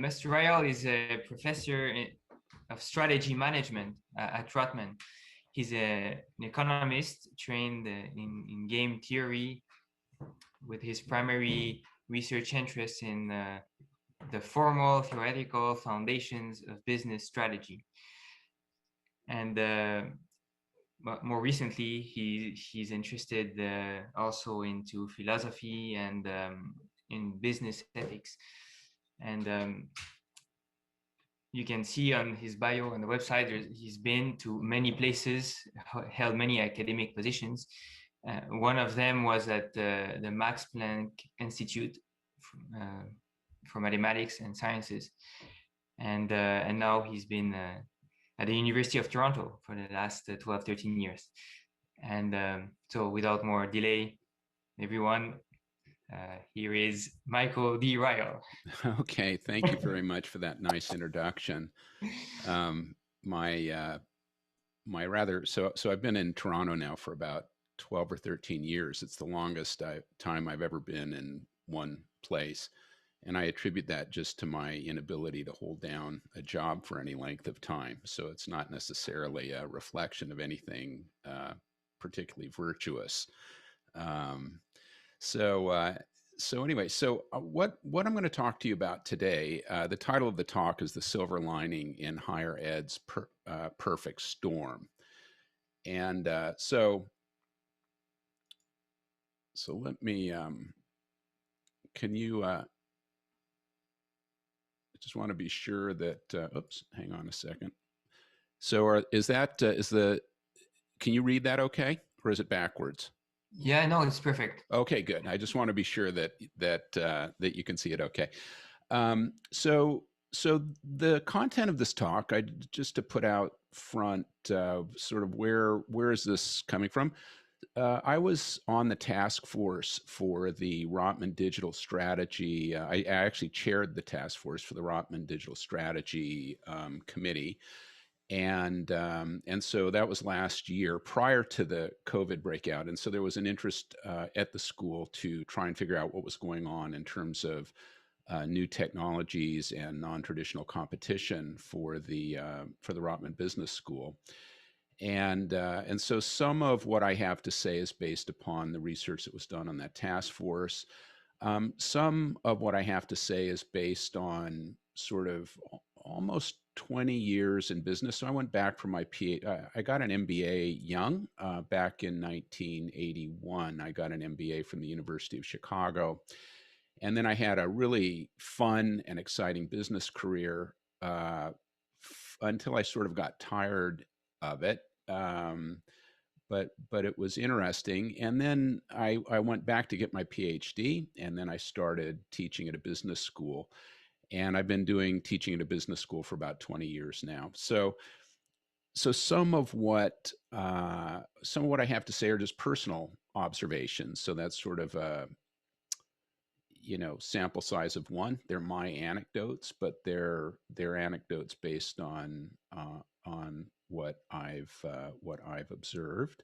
Mr. Ryall is a professor of strategy management at Rotman. He's an economist trained in game theory with his primary research interest in the formal theoretical foundations of business strategy. And more recently, he's interested also into philosophy and in business ethics. And you can see on his bio on the website, he's been to many places, held many academic positions. One of them was at the Max Planck Institute for Mathematics and Sciences. And now he's been at the University of Toronto for the last 12, 13 years. And so without more delay, everyone, here is Michael D. Ryall. Okay, thank you very much for that nice introduction. So I've been in Toronto now for about 12 or 13 years. It's the longest time I've ever been in one place. And I attribute that just to my inability to hold down a job for any length of time. So it's not necessarily a reflection of anything particularly virtuous. So anyway, what I'm going to talk to you about today, the title of the talk is The Silver Lining in Higher Ed's Perfect Storm. And so let me, can you, I just want to be sure that, oops, hang on a second. So can you read that okay? Or is it backwards? Yeah, no, it's perfect. Okay, good. I just want to be sure that you can see it okay. So the content of this talk, just to put out front, sort of where is this coming from? I was on the task force for the Rotman Digital Strategy. I actually chaired the task force for the Rotman Digital Strategy Committee. And so that was last year prior to the COVID breakout. And so there was an interest at the school to try and figure out what was going on in terms of new technologies and non-traditional competition for the Rotman Business School. And so some of what I have to say is based upon the research that was done on that task force. Some of what I have to say is based on sort of almost 20 years in business. So I went back for my PhD. I got an MBA young back in 1981. I got an MBA from the University of Chicago. And then I had a really fun and exciting business career until I sort of got tired of it. But it was interesting. And then I went back to get my PhD, and then I started teaching at a business school. And I've been teaching at a business school for about 20 years now. So some of what I have to say are just personal observations. So that's sort of a sample size of one. They're my anecdotes, but they're anecdotes based on what I've observed.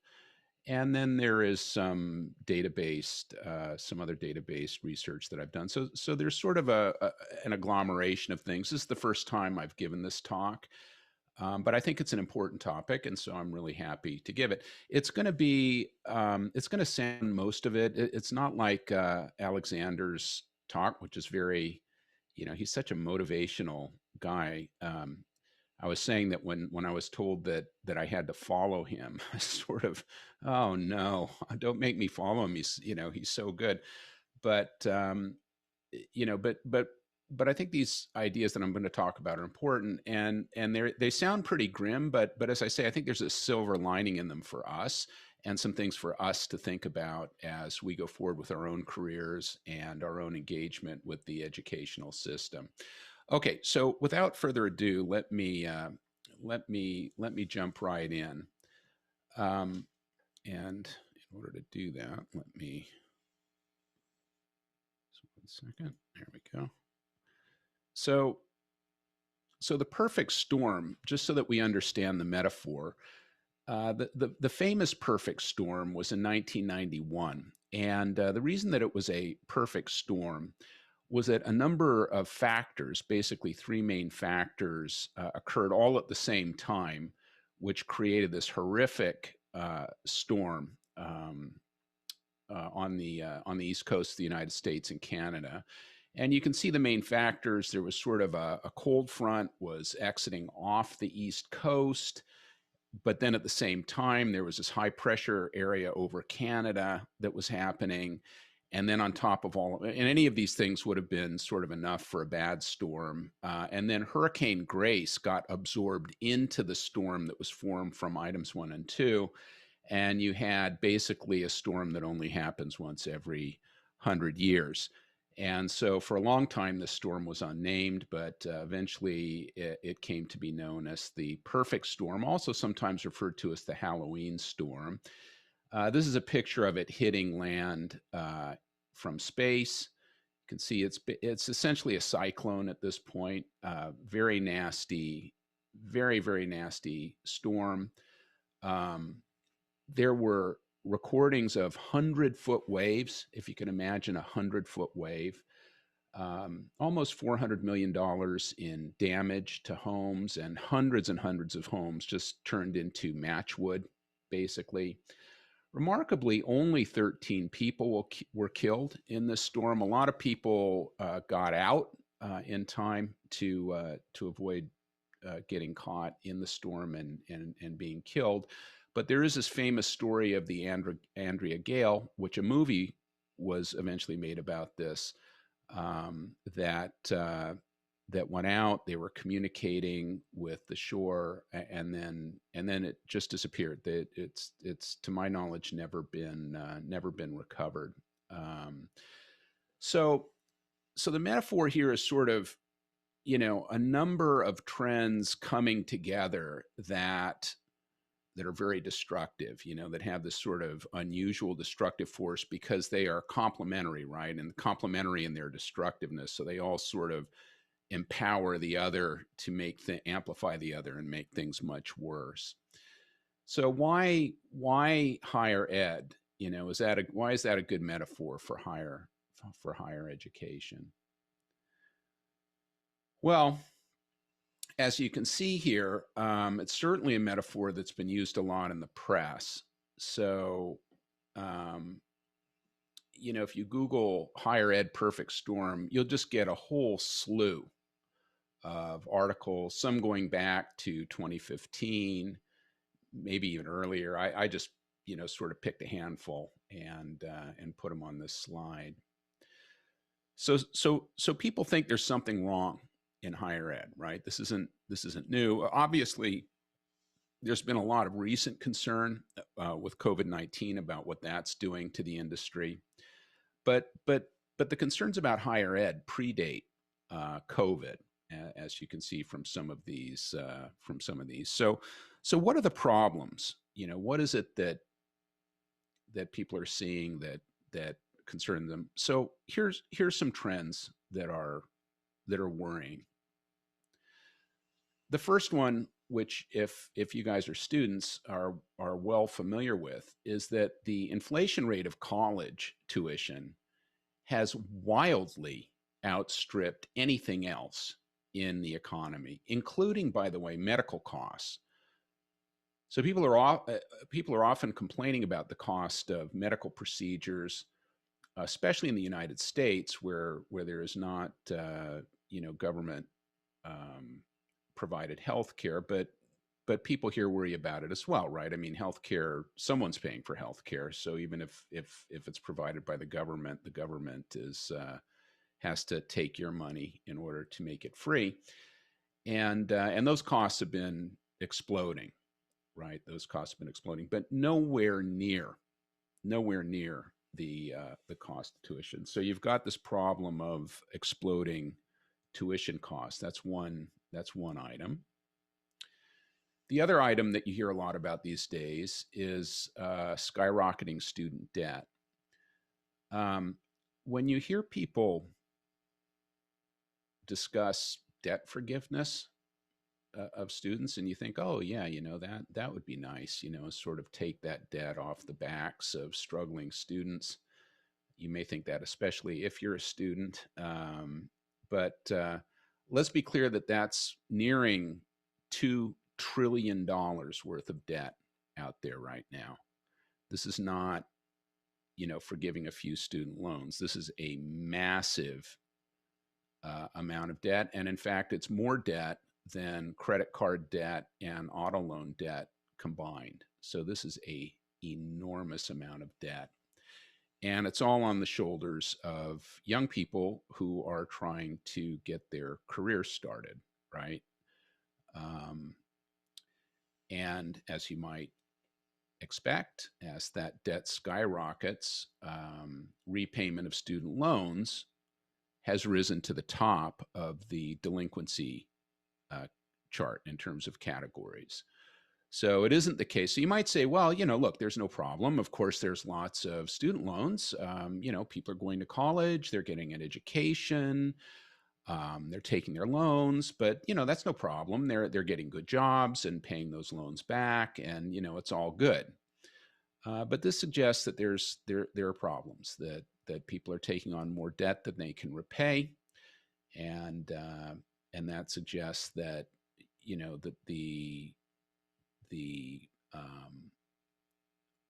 And then there is some other database research that I've done. So there's sort of an agglomeration of things. This is the first time I've given this talk, but I think it's an important topic, and so I'm really happy to give it. It's going to sound, most of it, it's not like Alexander's talk, which is very, he's such a motivational guy. I was saying that when I was told that I had to follow him, I was sort of, oh no, don't make me follow him. He's so good. But but I think these ideas that I'm going to talk about are important, and they sound pretty grim, but as I say, I think there's a silver lining in them for us, and some things for us to think about as we go forward with our own careers and our own engagement with the educational system. Okay, so without further ado, let me jump right in. And in order to do that, just 1 second. There we go. So the perfect storm, just so that we understand the metaphor, the famous perfect storm was in 1991, and the reason that it was a perfect storm a number of factors, basically three main factors, occurred all at the same time, which created this horrific storm on the east coast of the United States and Canada. And you can see the main factors. There was sort of a cold front was exiting off the east coast, but then at the same time there was this high pressure area over Canada that was happening. And then on top of all, and any of these things would have been sort of enough for a bad storm. And then Hurricane Grace got absorbed into the storm that was formed from items 1 and 2. And you had basically a storm that only happens once every 100 years. And so for a long time, this storm was unnamed, but eventually it came to be known as the perfect storm, also sometimes referred to as the Halloween storm. This is a picture of it hitting land from space. You can see it's essentially a cyclone at this point. Very nasty, very, very nasty storm. There were recordings of 100-foot waves, if you can imagine a 100-foot wave. Almost $400 million in damage to homes, and hundreds of homes just turned into matchwood, basically. Remarkably, only 13 people were killed in this storm. A lot of people got out in time to avoid getting caught in the storm and being killed. But there is this famous story of the Andrea Gale, which a movie was eventually made about this, that went out. They were communicating with the shore, and then it just disappeared. It's to my knowledge never been recovered. So the metaphor here is sort of, a number of trends coming together that are very destructive, that have this sort of unusual destructive force because they are complementary, right? And complementary in their destructiveness. So they all sort of empower the other to amplify the other and make things much worse. So why higher ed? Why is that a good metaphor for higher education? Well, as you can see here, it's certainly a metaphor that's been used a lot in the press. So, if you Google higher ed perfect storm, you'll just get a whole slew of articles, some going back to 2015, maybe even earlier. I just, sort of picked a handful and put them on this slide. So people think there's something wrong in higher ed, right? This isn't new. Obviously, there's been a lot of recent concern with COVID-19 about what that's doing to the industry, but the concerns about higher ed predate COVID, as you can see from some of these. So what are the problems? What is it that people are seeing that concern them? So here's some trends that are worrying. The first one, which if you guys are students are well familiar with, is that the inflation rate of college tuition has wildly outstripped anything else in the economy, including, by the way, medical costs. So people are often complaining about the cost of medical procedures, especially in the United States, where there is not government provided health care, but people here worry about it as well, right? I mean, healthcare, someone's paying for healthcare, so even if it's provided by the government has to take your money in order to make it free, and those costs have been exploding, right? Those costs have been exploding, but nowhere near the cost of tuition. So you've got this problem of exploding tuition costs. That's one item. The other item that you hear a lot about these days is skyrocketing student debt. When you hear people discuss debt forgiveness of students, and you think, oh yeah, that would be nice, sort of take that debt off the backs of struggling students. You may think that, especially if you're a student. But let's be clear that that's nearing $2 trillion worth of debt out there right now. This is not, forgiving a few student loans. This is a massive amount of debt. And in fact, it's more debt than credit card debt and auto loan debt combined. So this is a enormous amount of debt. And it's all on the shoulders of young people who are trying to get their career started, right? And as you might expect, as that debt skyrockets, repayment of student loans has risen to the top of the delinquency chart in terms of categories. So it isn't the case. So you might say, well, look, there's no problem. Of course, there's lots of student loans. People are going to college, they're getting an education, they're taking their loans, but that's no problem. They're getting good jobs and paying those loans back, and it's all good. But this suggests that there are problems, that people are taking on more debt than they can repay, and that suggests that that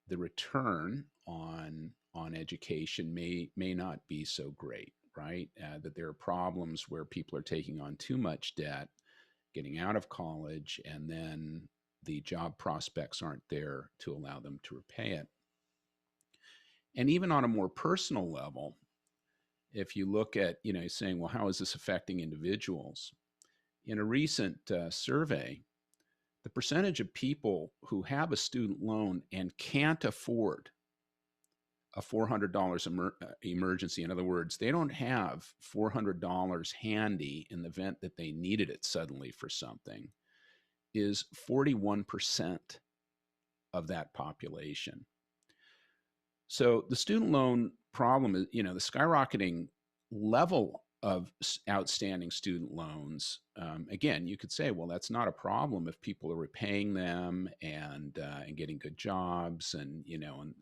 the return on education may not be so great, right? That there are problems where people are taking on too much debt, getting out of college, and then the job prospects aren't there to allow them to repay it. And even on a more personal level, if you look at, saying, well, how is this affecting individuals? In a recent survey, the percentage of people who have a student loan and can't afford a $400 emergency, in other words, they don't have $400 handy in the event that they needed it suddenly for something, is 41% of that population. So the student loan problem is, the skyrocketing level of outstanding student loans. Again, you could say, well, that's not a problem if people are repaying them and getting good jobs, and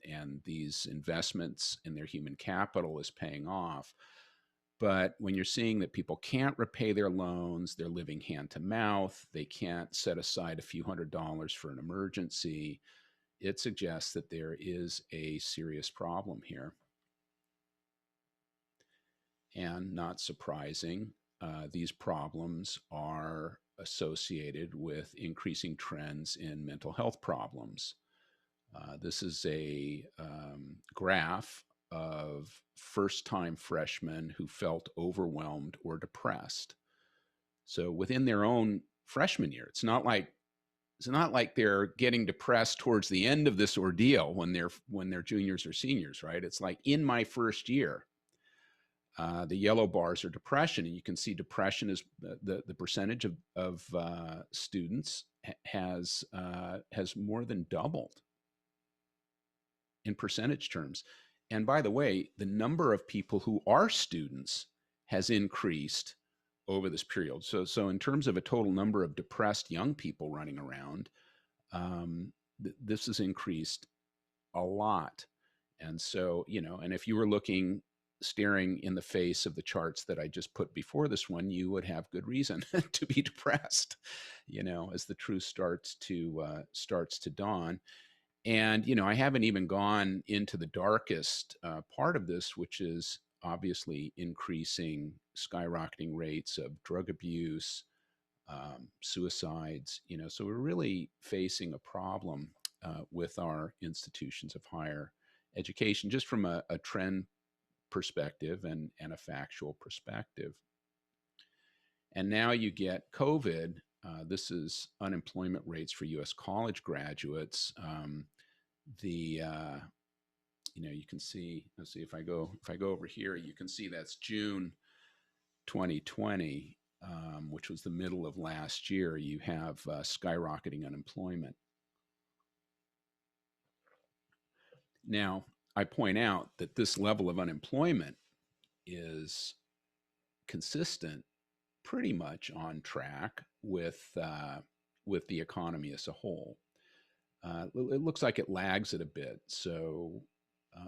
and these investments in their human capital is paying off. But when you're seeing that people can't repay their loans, they're living hand to mouth, they can't set aside a few $100s for an emergency, it suggests that there is a serious problem here. And not surprising, these problems are associated with increasing trends in mental health problems. This is a graph of first-time freshmen who felt overwhelmed or depressed. So within their own freshman year, it's not like they're getting depressed towards the end of this ordeal when they're juniors or seniors, right? It's like in my first year. The yellow bars are depression, and you can see depression is the percentage of students has more than doubled in percentage terms. And by the way, the number of people who are students has increased over this period. So in terms of a total number of depressed young people running around, this has increased a lot. And so, and if you were staring in the face of the charts that I just put before this one, you would have good reason to be depressed, as the truth starts to dawn. And, I haven't even gone into the darkest part of this, which is obviously skyrocketing rates of drug abuse, suicides, so we're really facing a problem with our institutions of higher education, just from a trend perspective and a factual perspective. And now you get COVID. This is unemployment rates for U.S. college graduates. You can see. Let's see if I go over here. You can see that's June 2020, which was the middle of last year. You have skyrocketing unemployment. Now, I point out that this level of unemployment is consistent, pretty much on track with the economy as a whole. It looks like it lags it a bit. So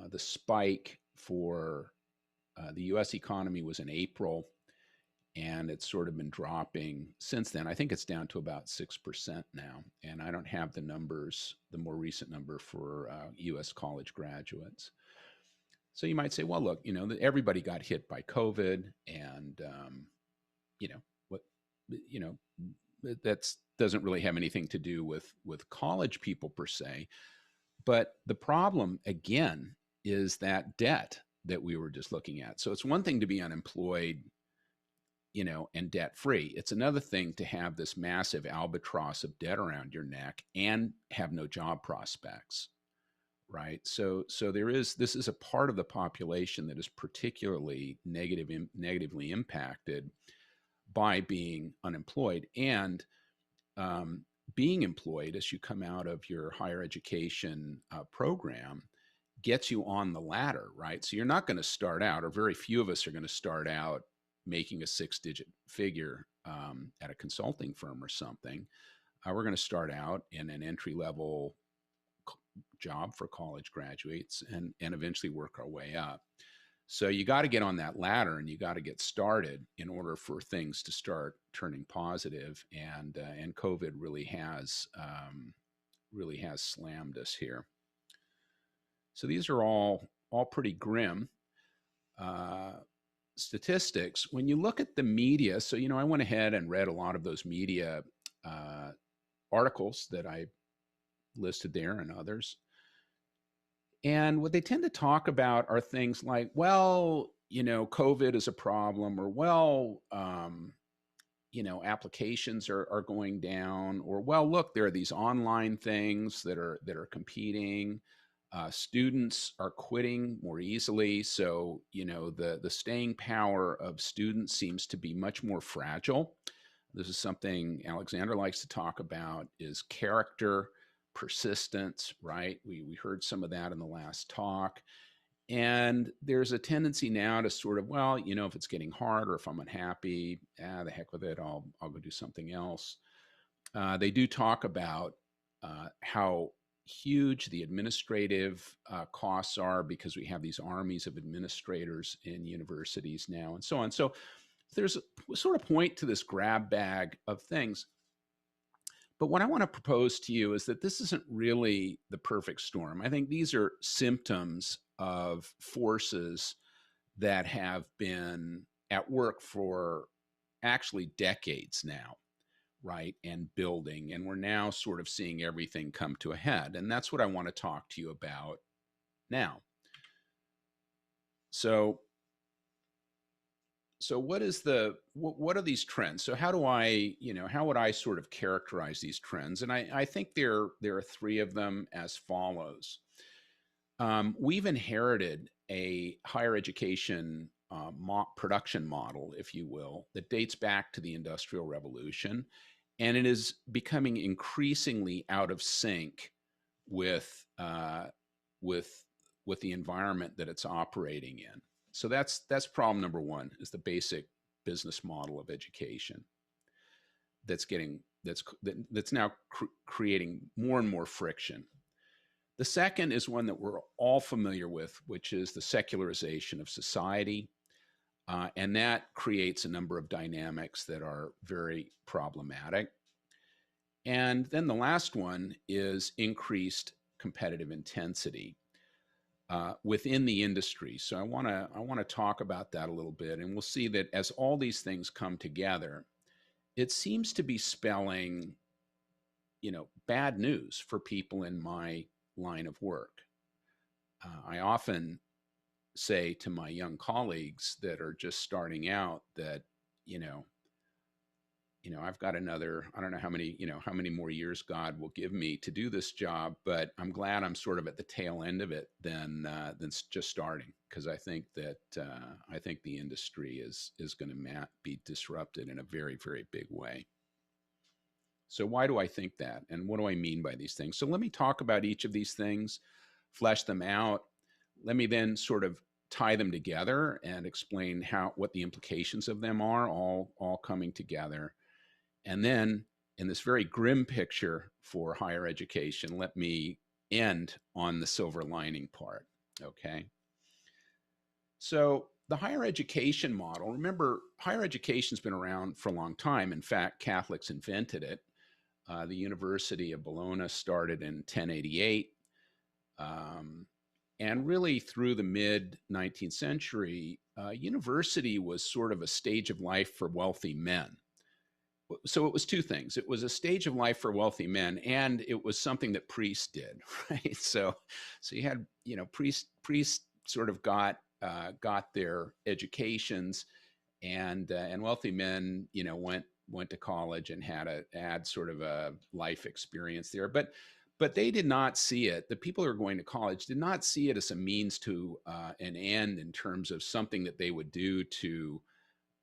the spike for the US economy was in April, and it's sort of been dropping since then. I think it's down to about 6% now. And I don't have the numbers, the more recent number for US college graduates. So you might say, well, look, everybody got hit by COVID, and, you know, what, you know, that doesn't really have anything to do with college people per se. But the problem, again, is that debt that we were just looking at. So it's one thing to be unemployed, and debt free. It's another thing to have this massive albatross of debt around your neck and have no job prospects, right? So this is a part of the population that is particularly negatively impacted by being unemployed. And being employed as you come out of your higher education program gets you on the ladder, right? So you're not going to start out, or very few of us are going to start out making a 6-digit figure at a consulting firm or something. We're going to start out in an entry-level job for college graduates and eventually work our way up. So you got to get on that ladder, and you got to get started in order for things to start turning positive. And COVID really has slammed us here. So these are all pretty grim statistics. When you look at the media, so I went ahead and read a lot of those media articles that I listed there and others. And what they tend to talk about are things like, well, COVID is a problem, or well, applications are going down, or well, look, there are these online things that are competing. Students are quitting more easily, so the staying power of students seems to be much more fragile. This is something Alexander likes to talk about: is character, persistence, right? We heard some of that in the last talk. And there's a tendency now to sort of, well, if it's getting hard, or if I'm unhappy, the heck with it, I'll go do something else. They do talk about how huge the administrative costs are, because we have these armies of administrators in universities now, and so on. So there's a sort of point to this grab bag of things. But what I want to propose to you is that this isn't really the perfect storm. I think these are symptoms of forces that have been at work for actually decades now, right? And building. And we're now sort of seeing everything come to a head. And that's what I want to talk to you about now. So what are these trends? So how would I sort of characterize these trends? And I think there are three of them as follows. We've inherited a higher education production model, if you will, that dates back to the Industrial Revolution, and it is becoming increasingly out of sync with the environment that it's operating in. So that's problem number one, is the basic business model of education that's now creating more and more friction. The second is one that we're all familiar with, which is the secularization of society. And that creates a number of dynamics that are very problematic. And then the last one is increased competitive intensity within the industry. So I want to talk about that a little bit, and we'll see that as all these things come together, it seems to be spelling, bad news for people in my line of work. I often say to my young colleagues that are just starting out that, I've got another, I don't know how many more years God will give me to do this job, but I'm glad I'm sort of at the tail end of it than just starting, because I think that the industry is going to be disrupted in a very, very big way. So why do I think that? And what do I mean by these things? So let me talk about each of these things, flesh them out. Let me then sort of tie them together and explain what the implications of them are, all coming together. And then in this very grim picture for higher education, let me end on the silver lining part, okay? So the higher education model, remember, higher education's been around for a long time. In fact, Catholics invented it. The University of Bologna started in 1088. Um, and really, through the mid 19th century, university was sort of a stage of life for wealthy men. So it was two things. It was a stage of life for wealthy men, and it was something that priests did, right? So you had, priests sort of got their educations, and wealthy men, went to college and had sort of a life experience there. But they did not see it. The people who are going to college did not see it as a means to an end in terms of something that they would do to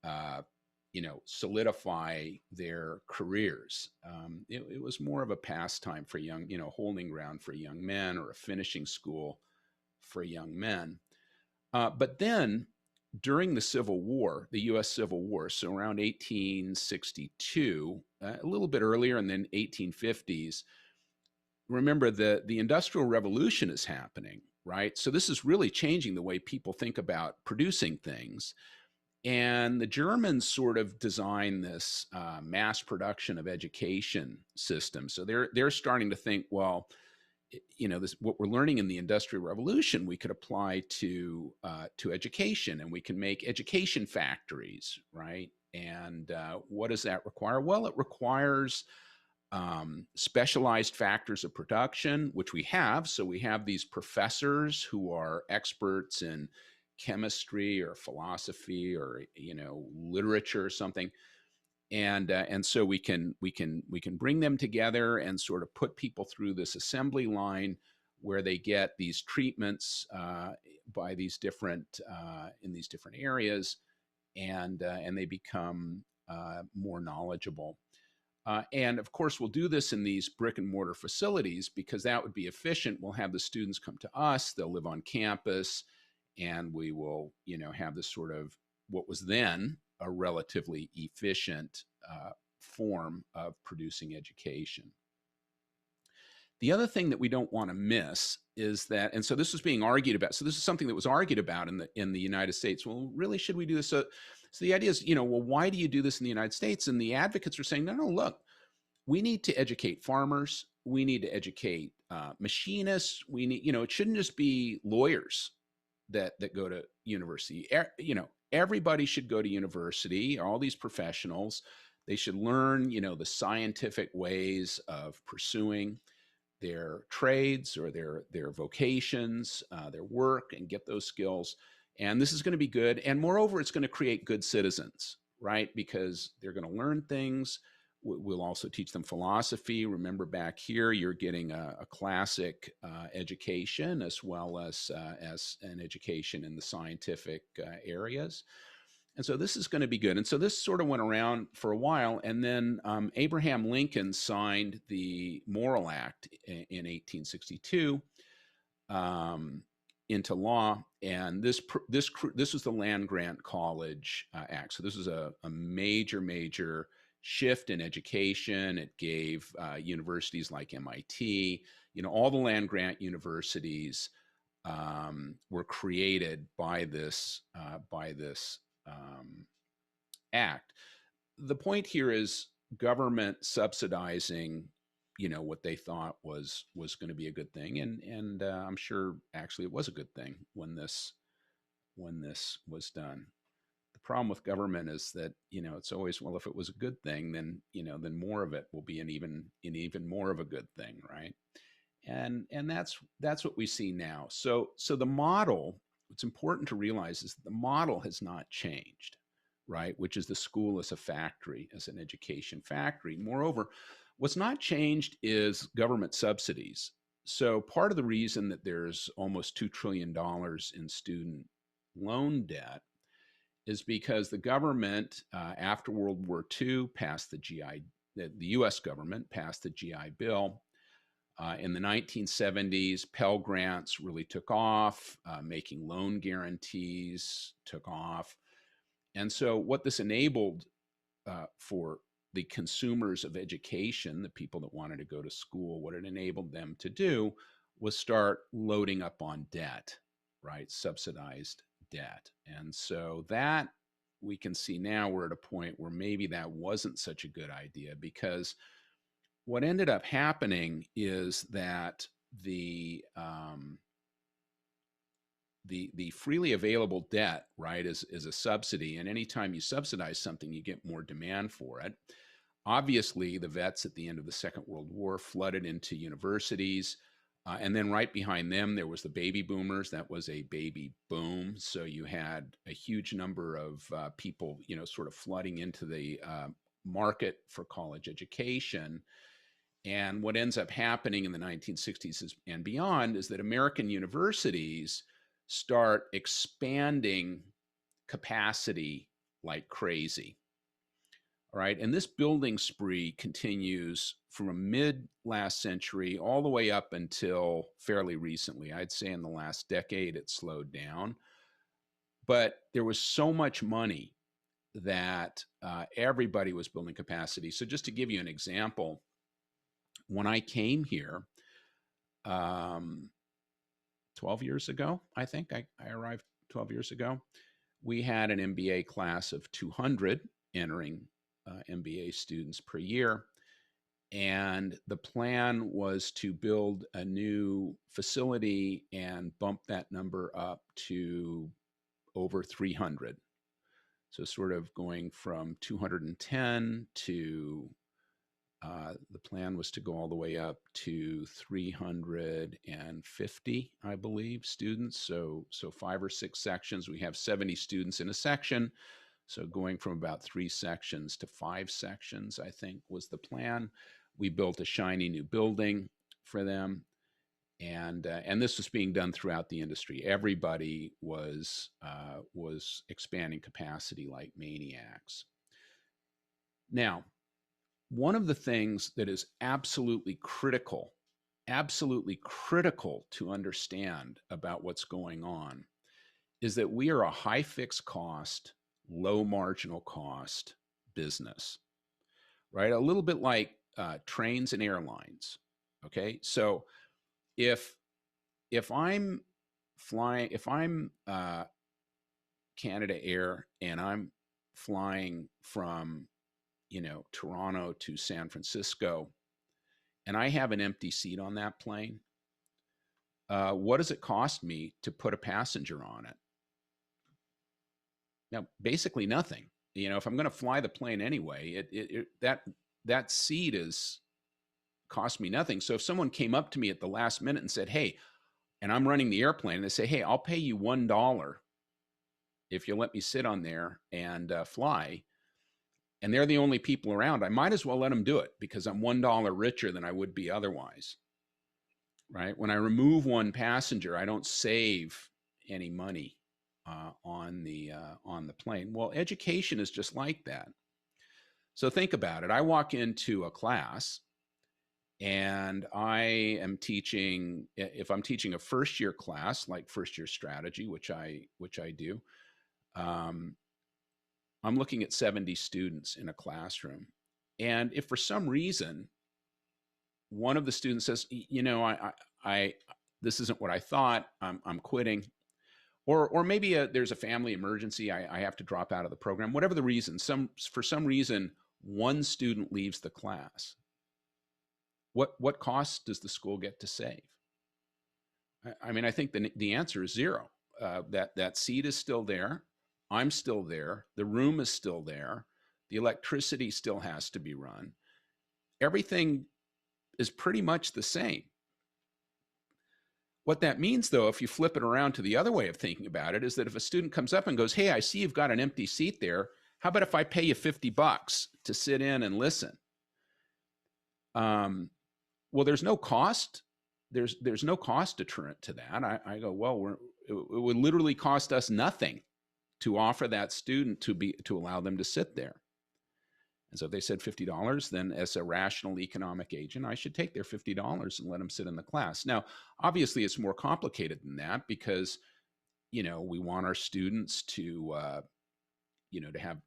uh, solidify their careers. It was more of a pastime for young, holding ground for young men, or a finishing school for young men. But then during the Civil War, the US Civil War, so around 1862, a little bit earlier, and then 1850s, remember the Industrial Revolution is happening, right? So this is really changing the way people think about producing things. And the Germans sort of designed this mass production of education system. So they're starting to think, well, this, what we're learning in the Industrial Revolution, we could apply to education, and we can make education factories, right? And what does that require? Well, it requires specialized factors of production, which we have. So we have these professors who are experts in chemistry or philosophy or literature or something, and so we can bring them together and sort of put people through this assembly line where they get these treatments by these different in these different areas, and they become more knowledgeable. And of course, we'll do this in these brick and mortar facilities because that would be efficient. We'll have the students come to us, they'll live on campus, and we will, have this sort of what was then a relatively efficient form of producing education. The other thing that we don't want to miss is that, and so this was being argued about. So this is something that was argued about in the United States. Well, really, should we do this? So the idea is, well, why do you do this in the United States? And the advocates are saying, no, look, we need to educate farmers. We need to educate machinists. We need, it shouldn't just be lawyers that go to university. Everybody should go to university. All these professionals, they should learn, the scientific ways of pursuing their trades or their vocations, their work, and get those skills. And this is going to be good. And moreover, it's going to create good citizens, right? Because they're going to learn things. We'll also teach them philosophy. Remember, back here, you're getting a classic education as well as an education in the scientific areas. And so this is going to be good. And so this sort of went around for a while. And then Abraham Lincoln signed the Morrill Act in 1862 into law. And this was the Land Grant College Act. So this was a major shift in education. It gave universities like MIT, all the land grant universities were created by this act. The point here is government subsidizing, what they thought was going to be a good thing, and I'm sure actually it was a good thing when this was done. The problem with government is that it's always, well, if it was a good thing, then then more of it will be an even more of a good thing, right? And that's what we see now. So the model, what's important to realize is the model has not changed, right? Which is the school as a factory, as an education factory. Moreover, what's not changed is government subsidies. So part of the reason that there's almost $2 trillion in student loan debt is because the government, after World War II, passed the US government passed the GI Bill. In the 1970s, Pell Grants really took off, making loan guarantees took off. And so what this enabled for the consumers of education, the people that wanted to go to school, what it enabled them to do was start loading up on debt, right? Subsidized debt. And so that we can see now we're at a point where maybe that wasn't such a good idea, because what ended up happening is that the freely available debt, right, is a subsidy, and anytime you subsidize something, you get more demand for it. Obviously, the vets at the end of the Second World War flooded into universities. And then right behind them, there was the baby boomers. That was a baby boom. So you had a huge number of people, sort of flooding into the market for college education. And what ends up happening in the 1960s and beyond is that American universities start expanding capacity like crazy. All right. And this building spree continues from mid last century all the way up until fairly recently. I'd say in the last decade, it slowed down. But there was so much money that everybody was building capacity. So just to give you an example, when I came here 12 years ago, I think I arrived 12 years ago, we had an MBA class of 200 entering MBA students per year. And the plan was to build a new facility and bump that number up to over 300. So sort of going from 210 to the plan was to go all the way up to 350, I believe, students. So 5 or 6 sections. We have 70 students in a section. So going from about 3 sections to 5 sections, I think, was the plan. We built a shiny new building for them. And this was being done throughout the industry. Everybody was expanding capacity like maniacs. Now, one of the things that is absolutely critical to understand about what's going on is that we are a high fixed cost, low marginal cost business, right? A little bit like trains and airlines. Okay, so if I'm flying, if I'm Canada Air and I'm flying from Toronto to San Francisco, and I have an empty seat on that plane, what does it cost me to put a passenger on it? Now, basically nothing. If I'm going to fly the plane anyway, that seat is cost me nothing. So if someone came up to me at the last minute and said, "Hey," and I'm running the airplane, and they say, "Hey, I'll pay you $1 if you let me sit on there and fly," and they're the only people around, I might as well let them do it, because I'm $1 richer than I would be otherwise, right? When I remove one passenger, I don't save any money on the plane. Well, education is just like that. So think about it. I walk into a class and I am teaching, if I'm teaching a first year class, like first year strategy, which I do, I'm looking at 70 students in a classroom. And if for some reason one of the students says, I this isn't what I thought, I'm quitting, or maybe there's a family emergency, I have to drop out of the program, whatever the reason, for some reason, one student leaves the class. What cost does the school get to save? I mean, I think the answer is zero. That seat is still there. I'm still there. The room is still there. The electricity still has to be run. Everything is pretty much the same. What that means, though, if you flip it around to the other way of thinking about it, is that if a student comes up and goes, "Hey, I see you've got an empty seat there. How about if I pay you $50 to sit in and listen?" Well, there's no cost. There's no cost deterrent to that. I go, well, it would literally cost us nothing to offer that student to allow them to sit there. And so if they said $50, then as a rational economic agent, I should take their $50 and let them sit in the class. Now, obviously, it's more complicated than that, because, we want our students to, to have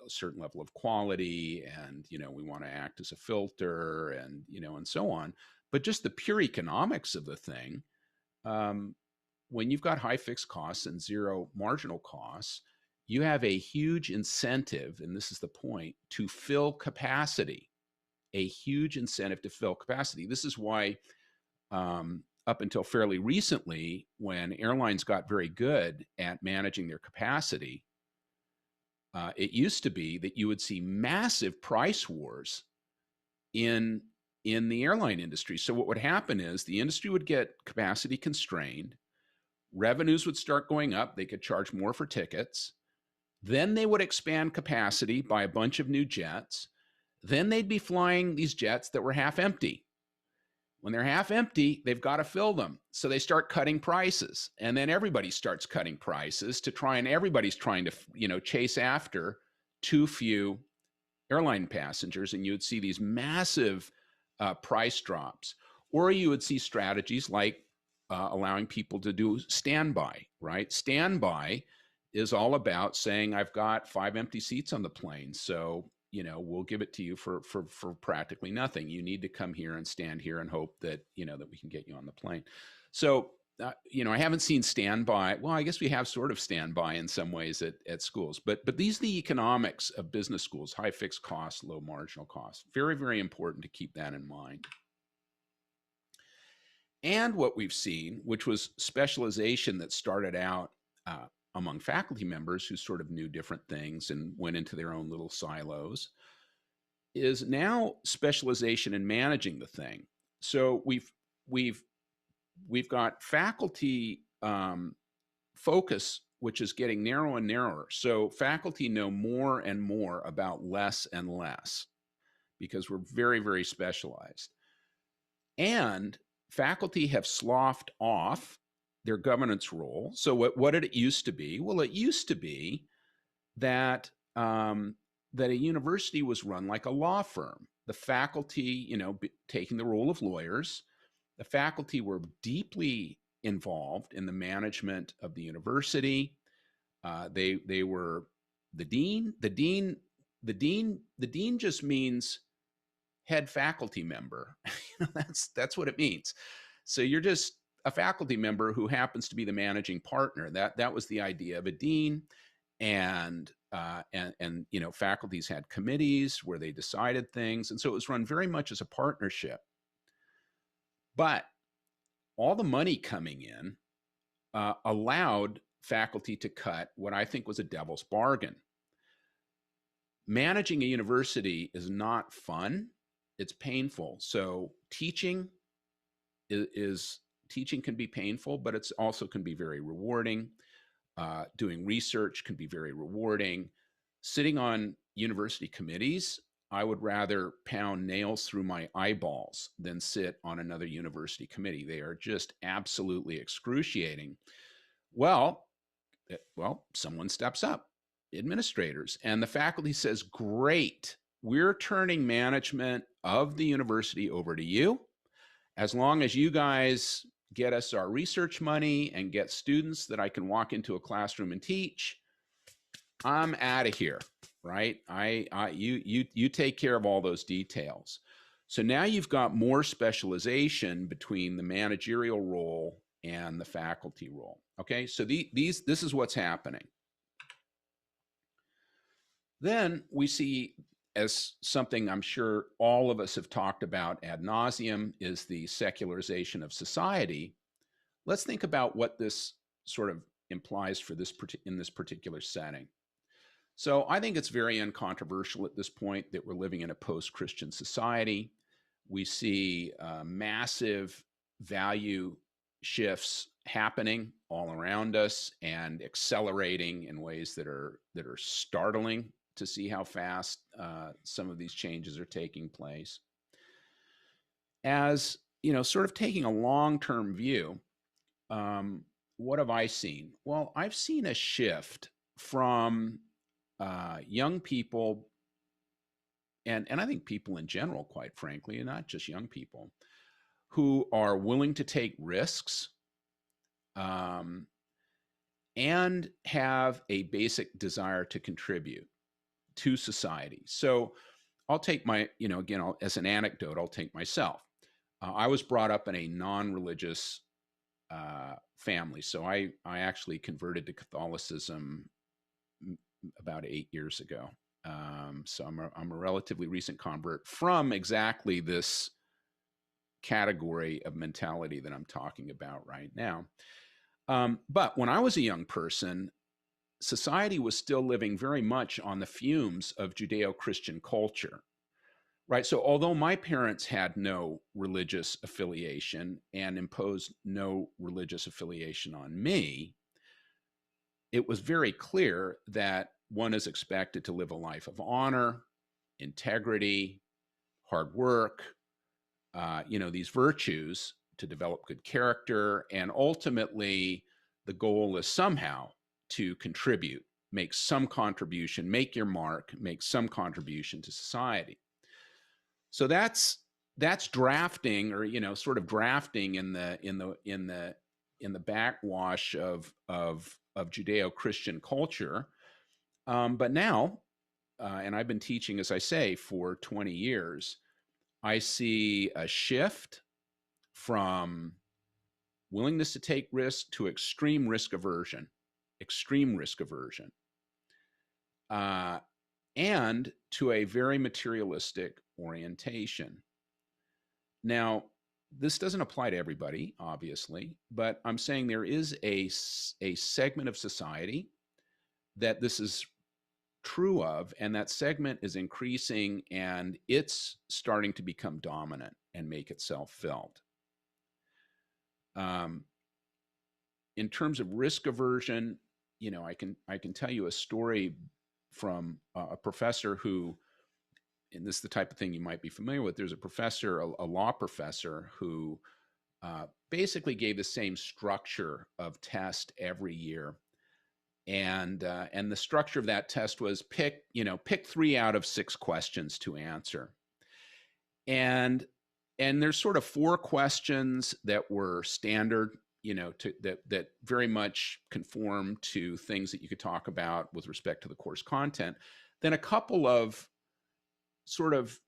a certain level of quality, and, we want to act as a filter, and, and so on. But just the pure economics of the thing, when you've got high fixed costs and zero marginal costs, you have a huge incentive, and this is the point, to fill capacity, a huge incentive to fill capacity. This is why up until fairly recently, when airlines got very good at managing their capacity, it used to be that you would see massive price wars in the airline industry. So what would happen is the industry would get capacity constrained, revenues would start going up, they could charge more for tickets, then they would expand capacity by a bunch of new jets, then they'd be flying these jets that were half empty. When they're half empty, they've got to fill them. So they start cutting prices, and then everybody starts cutting prices to try, and everybody's trying to, chase after too few airline passengers, and you would see these massive price drops. Or you would see strategies like allowing people to do standby, right? Standby is all about saying, I've got 5 empty seats on the plane, so we'll give it to you for practically nothing. You need to come here and stand here and hope that that we can get you on the plane. So I haven't seen standby. Well, I guess we have sort of standby in some ways at schools, but these are the economics of business schools: high fixed costs, low marginal costs. Very, very important to keep that in mind. And what we've seen, which was specialization that started out among faculty members who sort of knew different things and went into their own little silos, is now specialization in managing the thing. So we've got faculty focus, which is getting narrower and narrower. So faculty know more and more about less and less because we're very, very specialized. And faculty have sloughed off their governance role. So what did it used to be? Well, it used to be that that a university was run like a law firm. The faculty, taking the role of lawyers, the faculty were deeply involved in the management of the university. They were the dean. The dean just means head faculty member. That's what it means. So you're just a faculty member who happens to be the managing partner. That was the idea of a dean, and faculties had committees where they decided things, and so it was run very much as a partnership. But all the money coming in allowed faculty to cut what I think was a devil's bargain. Managing a university is not fun; it's painful. So teaching can be painful, but it's also can be very rewarding. Doing research can be very rewarding. Sitting on university committees, I would rather pound nails through my eyeballs than sit on another university committee. They are just absolutely excruciating. Well, someone steps up, administrators, and the faculty says, great, we're turning management of the university over to you. As long as you guys get us our research money and get students that I can walk into a classroom and teach, I'm out of here, right? You take care of all those details. So now you've got more specialization between the managerial role and the faculty role. Okay, so this is what's happening. Then we see, as something I'm sure all of us have talked about ad nauseum, is the secularization of society. Let's think about what this sort of implies for in this particular setting. So I think it's very uncontroversial at this point that we're living in a post-Christian society. We see massive value shifts happening all around us and accelerating in ways that are startling to see how fast some of these changes are taking place. As sort of taking a long-term view, what have I seen? Well, I've seen a shift from young people, and I think people in general, quite frankly, and not just young people, who are willing to take risks and have a basic desire to contribute to society. So I'll take my, as an anecdote, I'll take myself. I was brought up in a non-religious family. So I actually converted to Catholicism about 8 years ago. So I'm a relatively recent convert from exactly this category of mentality that I'm talking about right now. But when I was a young person, society was still living very much on the fumes of Judeo-Christian culture, right? So although my parents had no religious affiliation and imposed no religious affiliation on me, it was very clear that one is expected to live a life of honor, integrity, hard work, these virtues to develop good character. And ultimately, the goal is somehow to contribute, make some contribution, make your mark, make some contribution to society. So that's drafting, or sort of drafting in the backwash of Judeo-Christian culture. But now, and I've been teaching, as I say, for 20 years, I see a shift from willingness to take risk to extreme risk aversion, and to a very materialistic orientation. Now, this doesn't apply to everybody, obviously, but I'm saying there is a segment of society that this is true of, and that segment is increasing, and it's starting to become dominant and make itself felt. In terms of risk aversion, I can tell you a story from a professor who, and this is the type of thing you might be familiar with. There's a professor, a law professor, who basically gave the same structure of test every year. And the structure of that test was pick 3 out of 6 questions to answer. And there's sort of 4 questions that were standard, that very much conform to things that you could talk about with respect to the course content. Then a couple of sort of,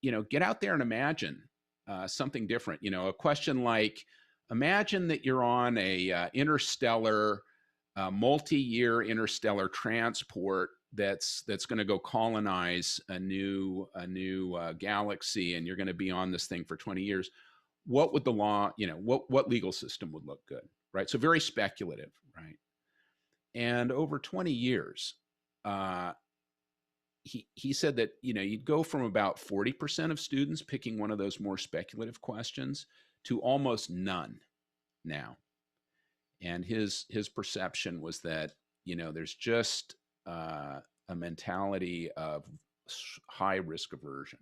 get out there and imagine something different. A question like, imagine that you're on a interstellar, multi-year interstellar transport that's going to go colonize a new galaxy, and you're going to be on this thing for 20 years. What would the law, what legal system would look good, right? So very speculative, right? And over 20 years, he said that, you'd go from about 40% of students picking one of those more speculative questions to almost none now. And his perception was that, there's just a mentality of high risk aversion.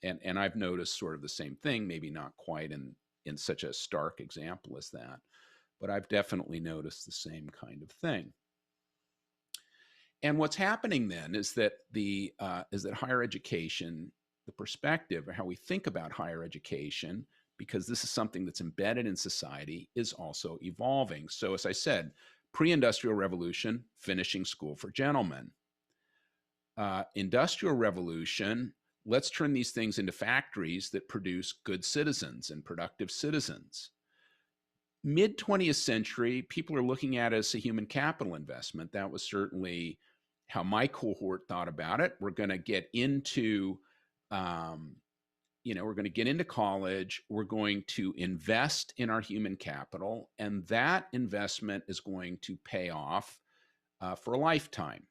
And I've noticed sort of the same thing, maybe not quite in such a stark example as that, but I've definitely noticed the same kind of thing. And what's happening then is that higher education, the perspective, or how we think about higher education, because this is something that's embedded in society, is also evolving. So as I said, pre-industrial revolution, finishing school for gentlemen. Industrial revolution, let's turn these things into factories that produce good citizens and productive citizens. Mid-20th century, people are looking at it as a human capital investment. That was certainly how my cohort thought about it. We're going to get into, we're going to get into college. We're going to invest in our human capital, and that investment is going to pay off for a lifetime,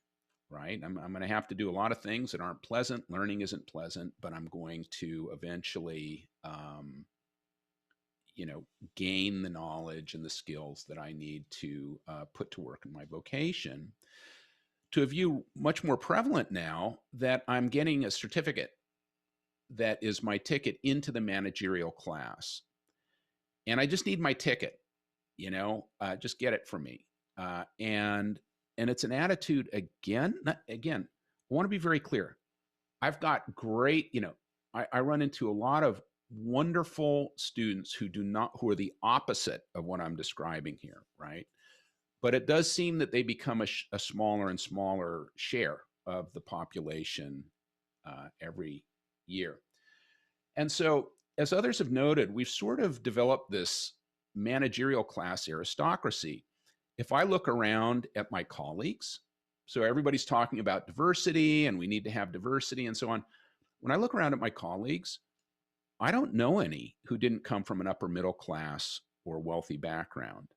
right? I'm going to have to do a lot of things that aren't pleasant. Learning isn't pleasant, but I'm going to eventually, gain the knowledge and the skills that I need to put to work in my vocation. To a view much more prevalent now, that I'm getting a certificate that is my ticket into the managerial class. And I just need my ticket, just get it for me. And it's an attitude, again, I want to be very clear. I've got great, I run into a lot of wonderful students who are the opposite of what I'm describing here, right? But it does seem that they become a smaller and smaller share of the population every year. And so, as others have noted, we've sort of developed this managerial class aristocracy. If I look around at my colleagues, so everybody's talking about diversity and we need to have diversity and so on. When I look around at my colleagues, I don't know any who didn't come from an upper middle class or wealthy background.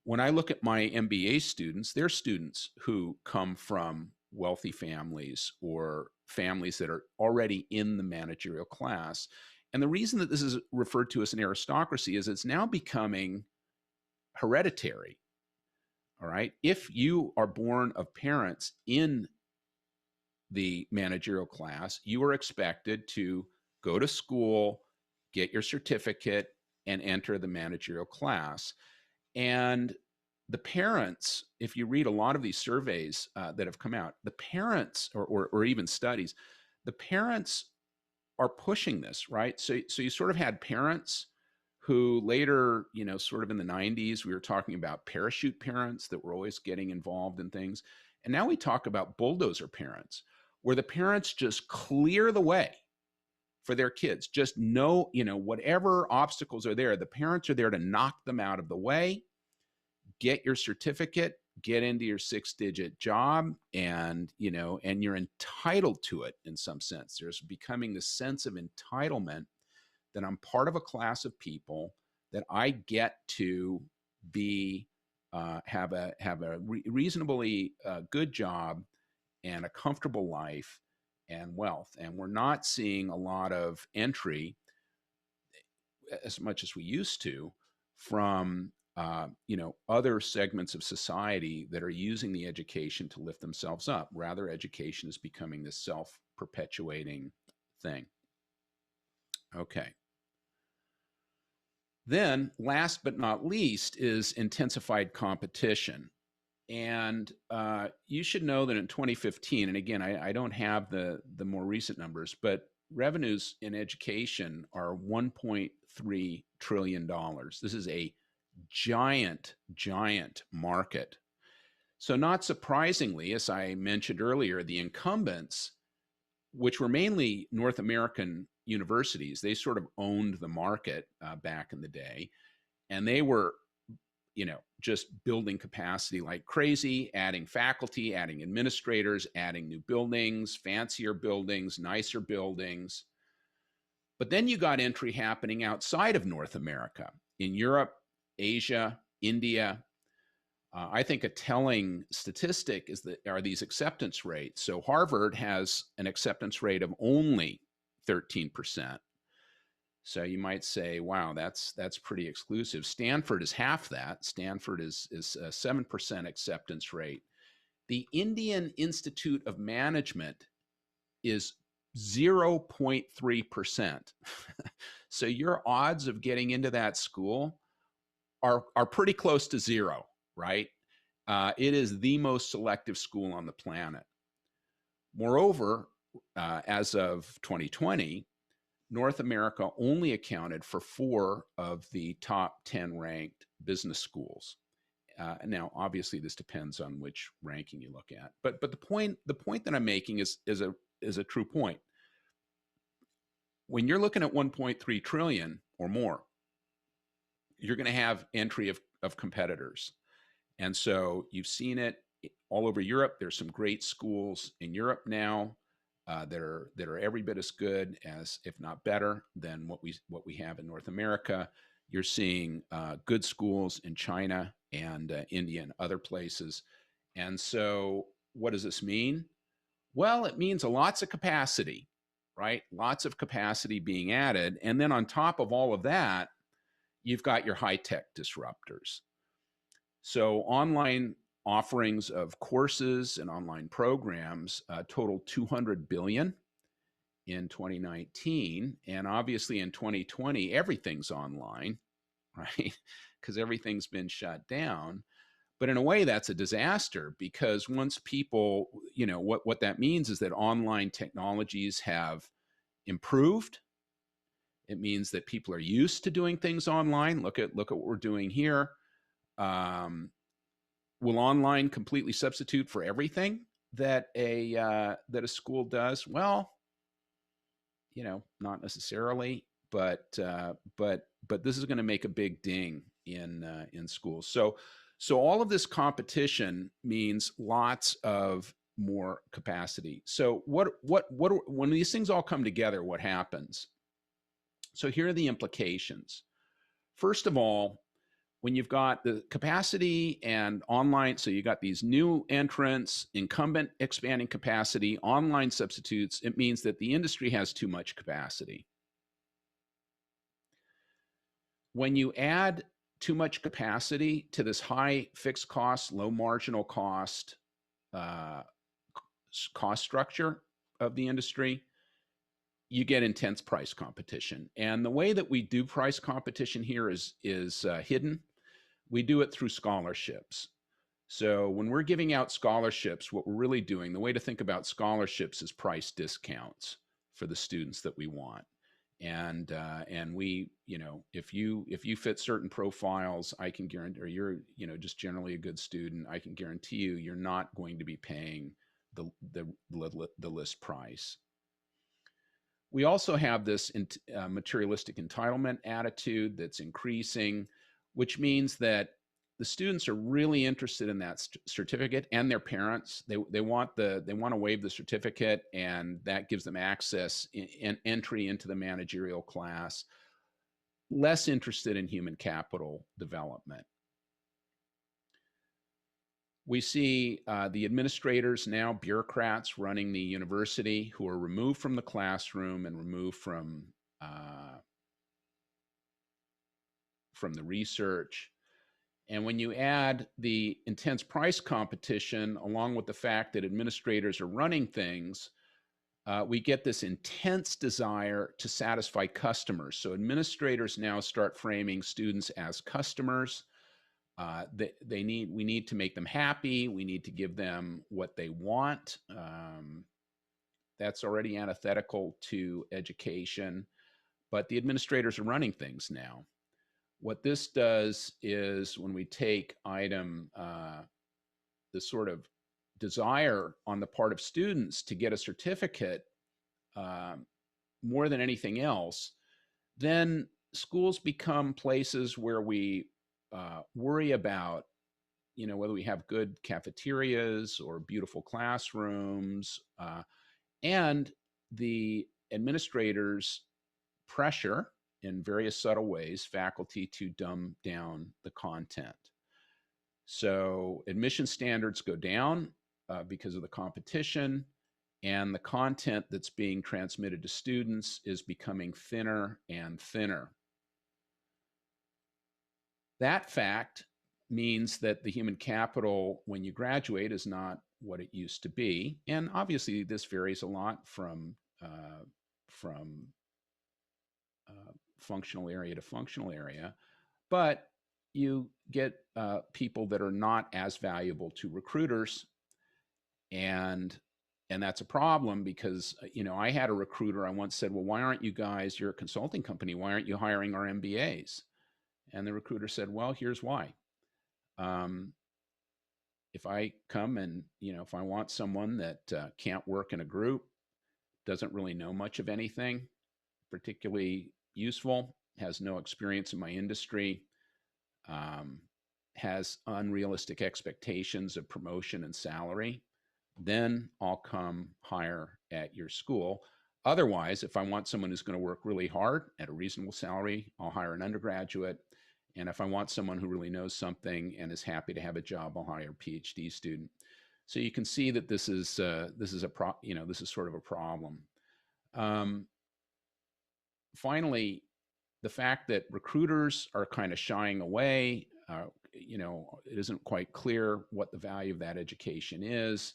When I look at my MBA students, they're students who come from wealthy families or families that are already in the managerial class. And the reason that this is referred to as an aristocracy is it's now becoming hereditary. All right. If you are born of parents in the managerial class, you are expected to go to school, get your certificate, and enter the managerial class. And the parents, if you read a lot of these surveys that have come out, the parents, or even studies, the parents are pushing this, right? So you sort of had parents who later, sort of in the 90s, we were talking about parachute parents that were always getting involved in things. And now we talk about bulldozer parents, where the parents just clear the way for their kids. Just know, whatever obstacles are there, the parents are there to knock them out of the way, get your certificate, get into your 6-digit job, and you're entitled to it in some sense. There's becoming this sense of entitlement that I'm part of a class of people, that I get to be have a reasonably good job and a comfortable life and wealth. And we're not seeing a lot of entry, as much as we used to, from other segments of society that are using the education to lift themselves up. Rather, education is becoming this self-perpetuating thing. Okay. Then, last but not least, is intensified competition. And you should know that in 2015, and again, I don't have the more recent numbers, but revenues in education are $1.3 trillion. This is a giant, giant market. So not surprisingly, as I mentioned earlier, the incumbents, which were mainly North American universities, they sort of owned the market back in the day. And they were, just building capacity like crazy, adding faculty, adding administrators, adding new buildings, fancier buildings, nicer buildings. But then you got entry happening outside of North America, in Europe, Asia, India. I think a telling statistic are these acceptance rates. So Harvard has an acceptance rate of only 13%. So you might say, wow, that's pretty exclusive. Stanford is half that. Stanford is a 7% acceptance rate. The Indian Institute of Management is 0.3%. So your odds of getting into that school are pretty close to zero, right? It is the most selective school on the planet. Moreover, as of 2020, North America only accounted for 4 of the top 10 ranked business schools. Now, obviously, this depends on which ranking you look at. But the point that I'm making is a true point. When you're looking at 1.3 trillion or more, you're going to have entry of competitors. And so you've seen it all over Europe. There's some great schools in Europe now that are every bit as good as, if not better, than what we have in North America. You're seeing good schools in China and India and other places. And so what does this mean? Well, it means lots of capacity, right? Lots of capacity being added. And then on top of all of that, you've got your high-tech disruptors. So online offerings of courses and online programs totaled $200 billion in 2019. And obviously in 2020, everything's online, right? Because everything's been shut down. But in a way, that's a disaster, because once people, what that means is that online technologies have improved. It means that people are used to doing things online. Look at what we're doing here. Will online completely substitute for everything that a school does? Well, not necessarily, but this is going to make a big ding in schools. So all of this competition means lots of more capacity. So when these things all come together, what happens? So here are the implications. First of all, when you've got the capacity and online, so you got these new entrants, incumbent expanding capacity, online substitutes, it means that the industry has too much capacity. When you add too much capacity to this high fixed cost, low marginal cost cost structure of the industry, you get intense price competition. And the way that we do price competition here is hidden. We do it through scholarships. So when we're giving out scholarships, what we're really doing, the way to think about scholarships is price discounts for the students that we want. And we, if you fit certain profiles, I can guarantee, or you're, just generally a good student, I can guarantee you're not going to be paying the list price. We also have this materialistic entitlement attitude that's increasing, which means that the students are really interested in that certificate, and their parents. They want to waive the certificate, and that gives them access and entry into the managerial class. Less interested in human capital development. We see the administrators now, bureaucrats running the university, who are removed from the classroom and removed from the research. And when you add the intense price competition, along with the fact that administrators are running things, we get this intense desire to satisfy customers. So administrators now start framing students as customers. We need to make them happy. We need to give them what they want. That's already antithetical to education, but the administrators are running things now. What this does is, when we take the sort of desire on the part of students to get a certificate more than anything else, then schools become places where we worry about, whether we have good cafeterias or beautiful classrooms, and the administrators pressure in various subtle ways faculty to dumb down the content. So admission standards go down because of the competition, and the content that's being transmitted to students is becoming thinner and thinner. That fact means that the human capital when you graduate is not what it used to be. And obviously this varies a lot from functional area to functional area, but you get people that are not as valuable to recruiters, and that's a problem because I had a recruiter. I once said, well, why aren't you guys, you're a consulting company, why aren't you hiring our MBAs? And the recruiter said, well, here's why. If I come and, if I want someone that can't work in a group, doesn't really know much of anything particularly useful, has no experience in my industry, has unrealistic expectations of promotion and salary, then I'll come hire at your school. Otherwise, if I want someone who's going to work really hard at a reasonable salary, I'll hire an undergraduate. And if I want someone who really knows something and is happy to have a job, I'll hire a PhD student. So you can see that this is sort of a problem. Finally, the fact that recruiters are kind of shying away, it isn't quite clear what the value of that education is.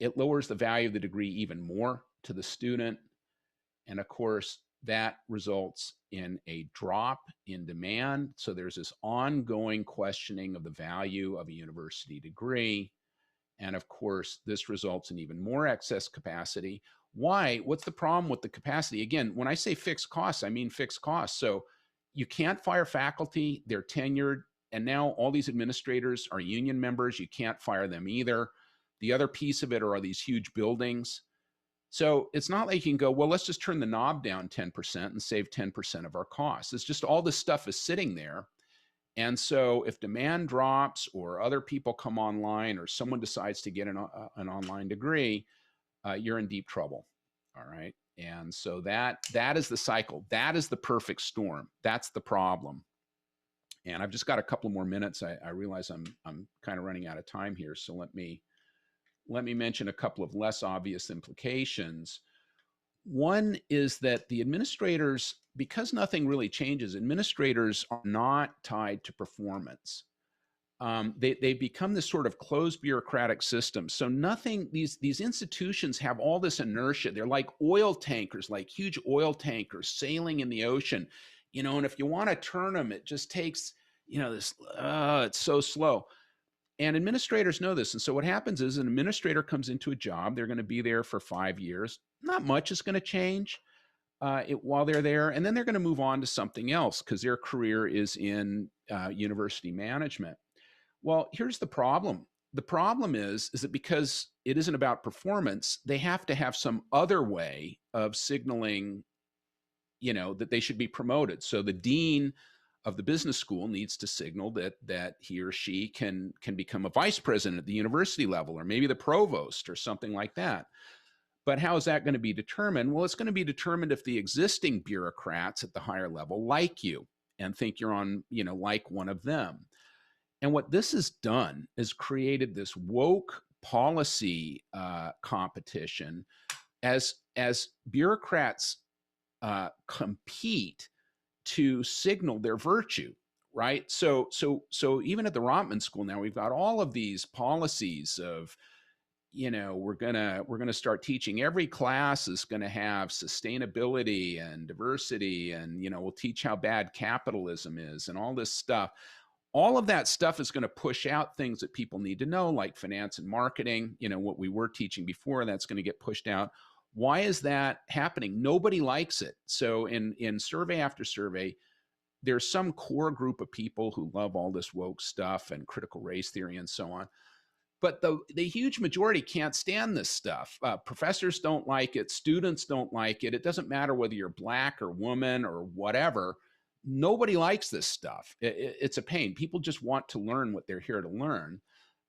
It lowers the value of the degree even more to the student. And of course, that results in a drop in demand. So there's this ongoing questioning of the value of a university degree. And of course, this results in even more excess capacity. Why? What's the problem with the capacity? Again, when I say fixed costs, I mean fixed costs. So you can't fire faculty, they're tenured, and now all these administrators are union members. You can't fire them either. The other piece of it are these huge buildings. So it's not like you can go, well, let's just turn the knob down 10% and save 10% of our costs. It's just all this stuff is sitting there. And so if demand drops or other people come online or someone decides to get an online degree, you're in deep trouble. All right. And so that is the cycle. That is the perfect storm. That's the problem. And I've just got a couple more minutes. I realize I'm kind of running out of time here. So let me mention a couple of less obvious implications. One is that the administrators, because nothing really changes, administrators are not tied to performance. They become this sort of closed bureaucratic system. So nothing, these institutions have all this inertia. They're like oil tankers, like huge oil tankers sailing in the ocean, and if you want to turn them, it just takes, this, it's so slow. And administrators know this. And so what happens is an administrator comes into a job, they're going to be there for 5 years. Not much is going to change while they're there. And then they're going to move on to something else because their career is in university management. Well, here's the problem. The problem is that because it isn't about performance, they have to have some other way of signaling, that they should be promoted. So the dean of the business school needs to signal that he or she can become a vice president at the university level, or maybe the provost or something like that. But how is that going to be determined? Well, it's going to be determined if the existing bureaucrats at the higher level like you and think you're on, like one of them. And what this has done is created this woke policy competition as bureaucrats compete to signal their virtue, right? So even at the Rotman School now, we've got all of these policies of, we're gonna start teaching, every class is gonna have sustainability and diversity, and we'll teach how bad capitalism is and all this stuff. All of that stuff is going to push out things that people need to know, like finance and marketing, what we were teaching before, that's going to get pushed out. Why is that happening? Nobody likes it. So in survey after survey, there's some core group of people who love all this woke stuff and critical race theory and so on. But the huge majority can't stand this stuff. Professors don't like it. Students don't like it. It doesn't matter whether you're black or woman or whatever. Nobody likes this stuff. It's a pain. People just want to learn what they're here to learn,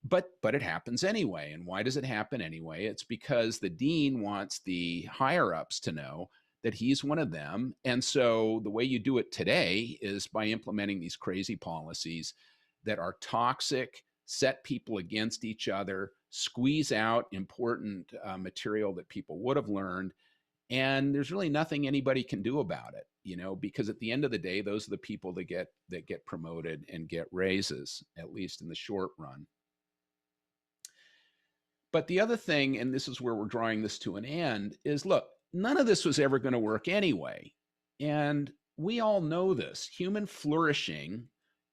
but it happens anyway. And why does it happen anyway? It's because the dean wants the higher ups to know that he's one of them. And so the way you do it today is by implementing these crazy policies that are toxic, set people against each other, squeeze out important material that people would have learned. And there's really nothing anybody can do about it, because at the end of the day, those are the people that get promoted and get raises, at least in the short run. But the other thing, and this is where we're drawing this to an end, is look, none of this was ever going to work anyway. And we all know this. Human flourishing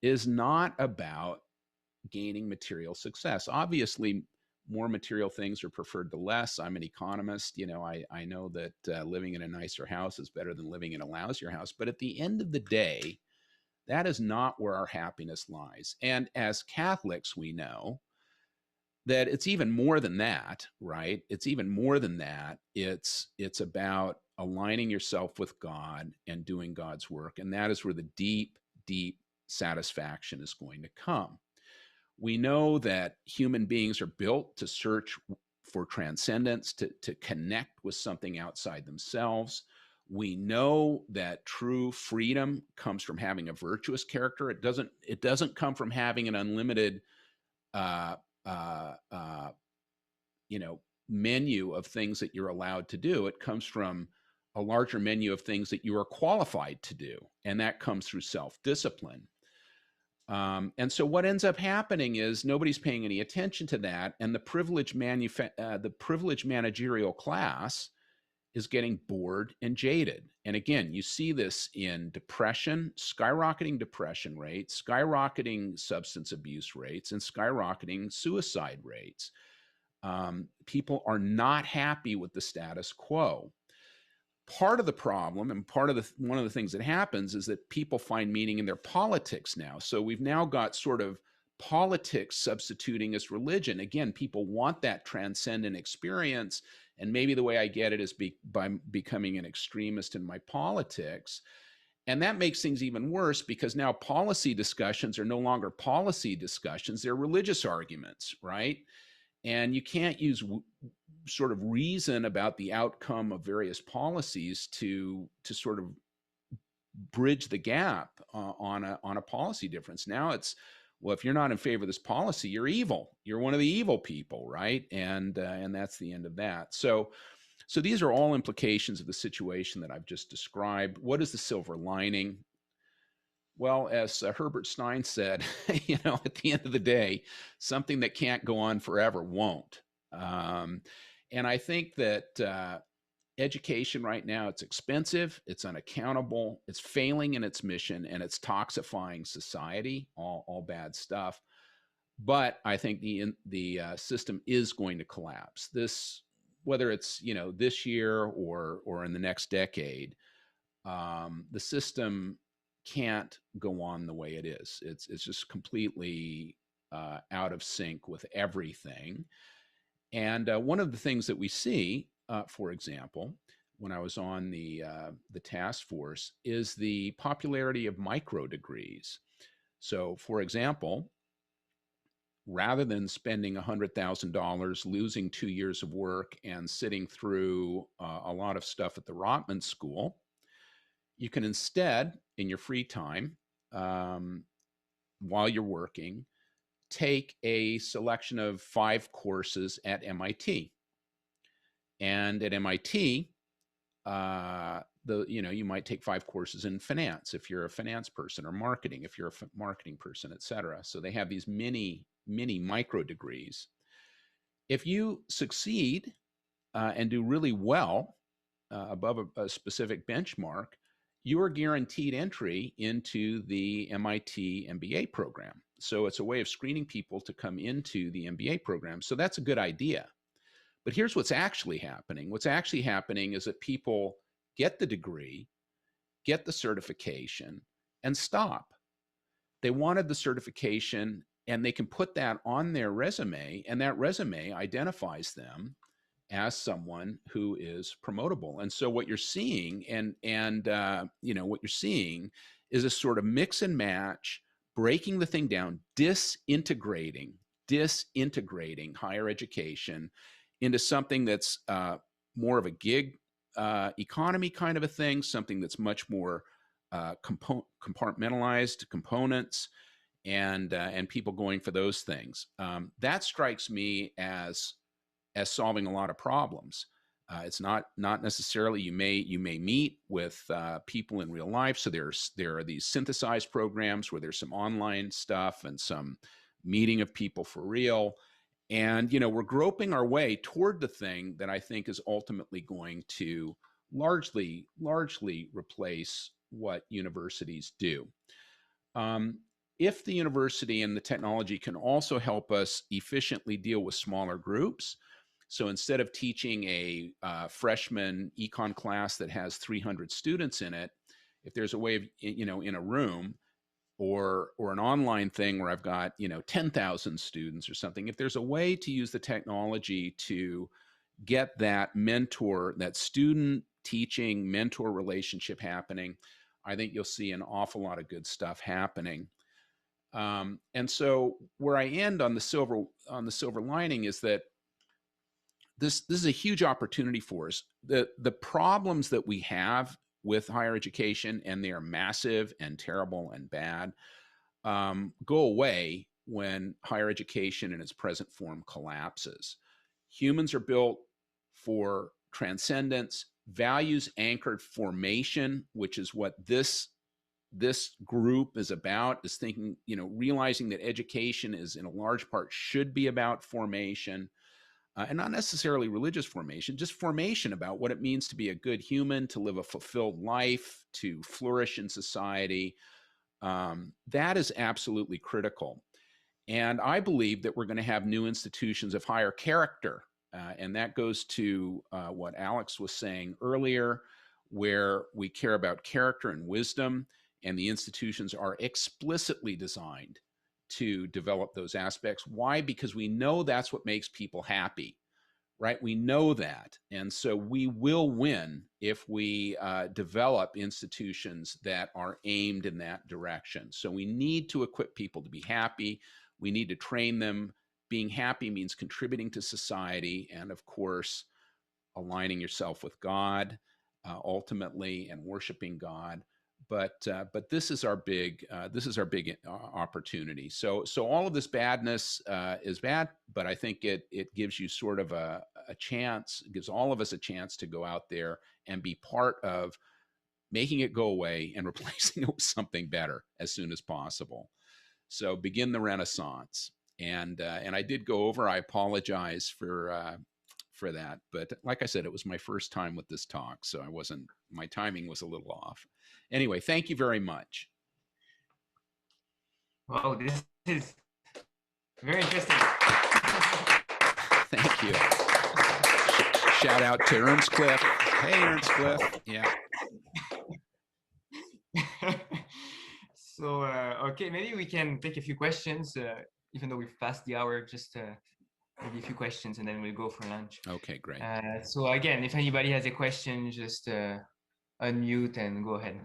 is not about gaining material success. Obviously, more material things are preferred to less. I'm an economist. I know that living in a nicer house is better than living in a lousier house. But at the end of the day, that is not where our happiness lies. And as Catholics, we know that it's even more than that, right? It's even more than that. It's about aligning yourself with God and doing God's work. And that is where the deep, deep satisfaction is going to come. We know that human beings are built to search for transcendence, to connect with something outside themselves. We know that true freedom comes from having a virtuous character. It doesn't come from having an unlimited, menu of things that you're allowed to do. It comes from a larger menu of things that you are qualified to do, and that comes through self-discipline. And so what ends up happening is nobody's paying any attention to that, and the privileged managerial class is getting bored and jaded. And again, you see this in depression, skyrocketing depression rates, skyrocketing substance abuse rates, and skyrocketing suicide rates. People are not happy with the status quo. Part of the problem, and one of the things that happens, is that people find meaning in their politics now. So we've now got sort of politics substituting as religion. Again, people want that transcendent experience, and maybe the way I get it is by becoming an extremist in my politics. And that makes things even worse because now policy discussions are no longer policy discussions, they're religious arguments, right? And you can't use sort of reason about the outcome of various policies to sort of bridge the gap on a policy difference. Now it's, well, if you're not in favor of this policy, you're evil. You're one of the evil people, right? And that's the end of that. So these are all implications of the situation that I've just described. What is the silver lining? Well, as Herbert Stein said, at the end of the day, something that can't go on forever won't. And I think that education right now, it's expensive, it's unaccountable, it's failing in its mission, and it's toxifying society, all bad stuff. But I think the system is going to collapse. This, whether it's this year or in the next decade, the system can't go on the way it is. It's just completely out of sync with everything. And one of the things that we see, for example, when I was on the task force, is the popularity of micro degrees. So, for example, rather than spending $100,000, losing 2 years of work, and sitting through a lot of stuff at the Rotman School, you can instead, in your free time, while you're working, take a selection of 5 courses at MIT. And at MIT, you might take 5 courses in finance if you're a finance person, or marketing if you're a marketing person, et cetera. So they have these mini micro degrees. If you succeed and do really well above a specific benchmark, you are guaranteed entry into the MIT MBA program. So it's a way of screening people to come into the MBA program. So that's a good idea. But here's what's actually happening. What's actually happening is that people get the degree, get the certification, and stop. They wanted the certification, and they can put that on their resume, and that resume identifies them as someone who is promotable. And so what you're seeing, what you're seeing is a sort of mix and match, breaking the thing down, disintegrating higher education into something that's more of a gig economy kind of a thing, something that's much more compartmentalized components, and people going for those things. That strikes me as solving a lot of problems. It's not necessarily, you may meet with people in real life. So there are these synthesized programs where there's some online stuff and some meeting of people for real. And, we're groping our way toward the thing that I think is ultimately going to largely replace what universities do. If the university and the technology can also help us efficiently deal with smaller groups, so instead of teaching a freshman econ class that has 300 students in it, if there's a way of, in a room, or an online thing where I've got 10,000 students or something, if there's a way to use the technology to get that student teaching mentor relationship happening, I think you'll see an awful lot of good stuff happening. And so where I end on the silver lining is that this is a huge opportunity for us. The problems that we have with higher education, and they are massive and terrible and bad, go away when higher education in its present form collapses. Humans are built for transcendence, values anchored formation, which is what this group is about, is thinking, realizing that education is in a large part should be about formation. And not necessarily religious formation, just formation about what it means to be a good human, to live a fulfilled life, to flourish in society. That is absolutely critical. And I believe that we're going to have new institutions of higher character. And that goes to what Alex was saying earlier, where we care about character and wisdom, and the institutions are explicitly designed to develop those aspects. Why? Because we know that's what makes people happy, right? We know that. And so we will win if we develop institutions that are aimed in that direction. So we need to equip people to be happy. We need to train them. Being happy means contributing to society, and of course, aligning yourself with God ultimately, and worshiping God. But this is our big opportunity. So all of this badness is bad, but I think it gives you sort of a chance. It gives all of us a chance to go out there and be part of making it go away and replacing it with something better as soon as possible. So begin the Renaissance. And I did go over. I apologize for that, but like I said, it was my first time with this talk, so my timing was a little off. Anyway, thank you very much. Wow, this is very interesting. Thank you. Shout out to Earnscliffe. Hey, Earnscliffe. Yeah. So, okay, maybe we can take a few questions, even though we've passed the hour, just maybe a few questions, and then we'll go for lunch. Okay, great. So again, if anybody has a question, just unmute and go ahead.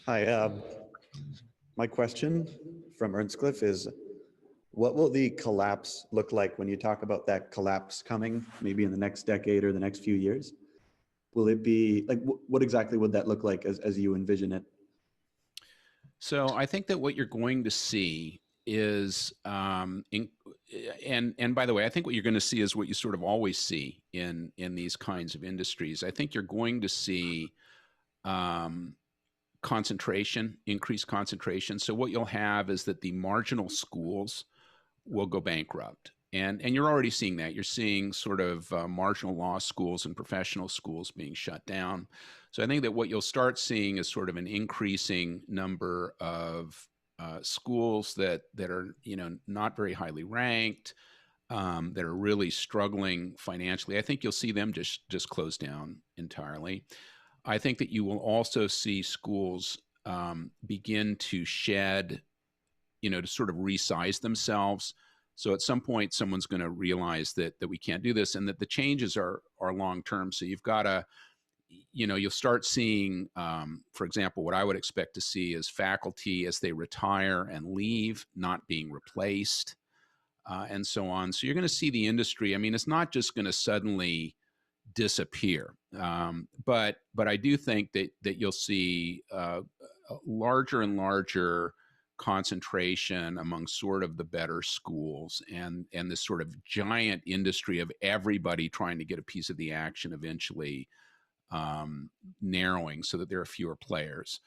Hi, my question from Earnscliffe is, what will the collapse look like when you talk about that collapse coming, maybe in the next decade or the next few years? Will it be like, what exactly would that look like as you envision it? So I think that what you're going to see is, and by the way, I think what you're going to see is what you sort of always see in these kinds of industries. I think you're going to see concentration, increased concentration. So what you'll have is that the marginal schools will go bankrupt. And you're already seeing that. You're seeing sort of marginal law schools and professional schools being shut down. So I think that what you'll start seeing is sort of an increasing number of schools that are, not very highly ranked, that are really struggling financially. I think you'll see them just close down entirely. I think that you will also see schools begin to shed, to sort of resize themselves. So at some point, someone's going to realize that we can't do this, and that the changes are long term. So you've got to, you'll start seeing, for example, what I would expect to see is faculty as they retire and leave, not being replaced, and so on. So you're going to see the industry. I mean, it's not just going to suddenly disappear, but I do think that you'll see a larger and larger concentration among sort of the better schools, and this sort of giant industry of everybody trying to get a piece of the action eventually narrowing so that there are fewer players.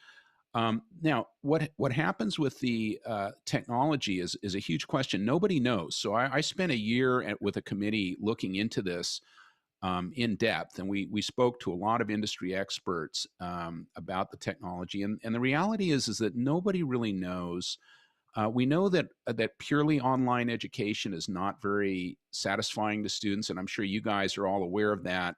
Now, what happens with the technology is a huge question. Nobody knows. So I spent a year with a committee looking into this in depth, and we spoke to a lot of industry experts about the technology, and the reality is that nobody really knows. We know that purely online education is not very satisfying to students, and I'm sure you guys are all aware of that.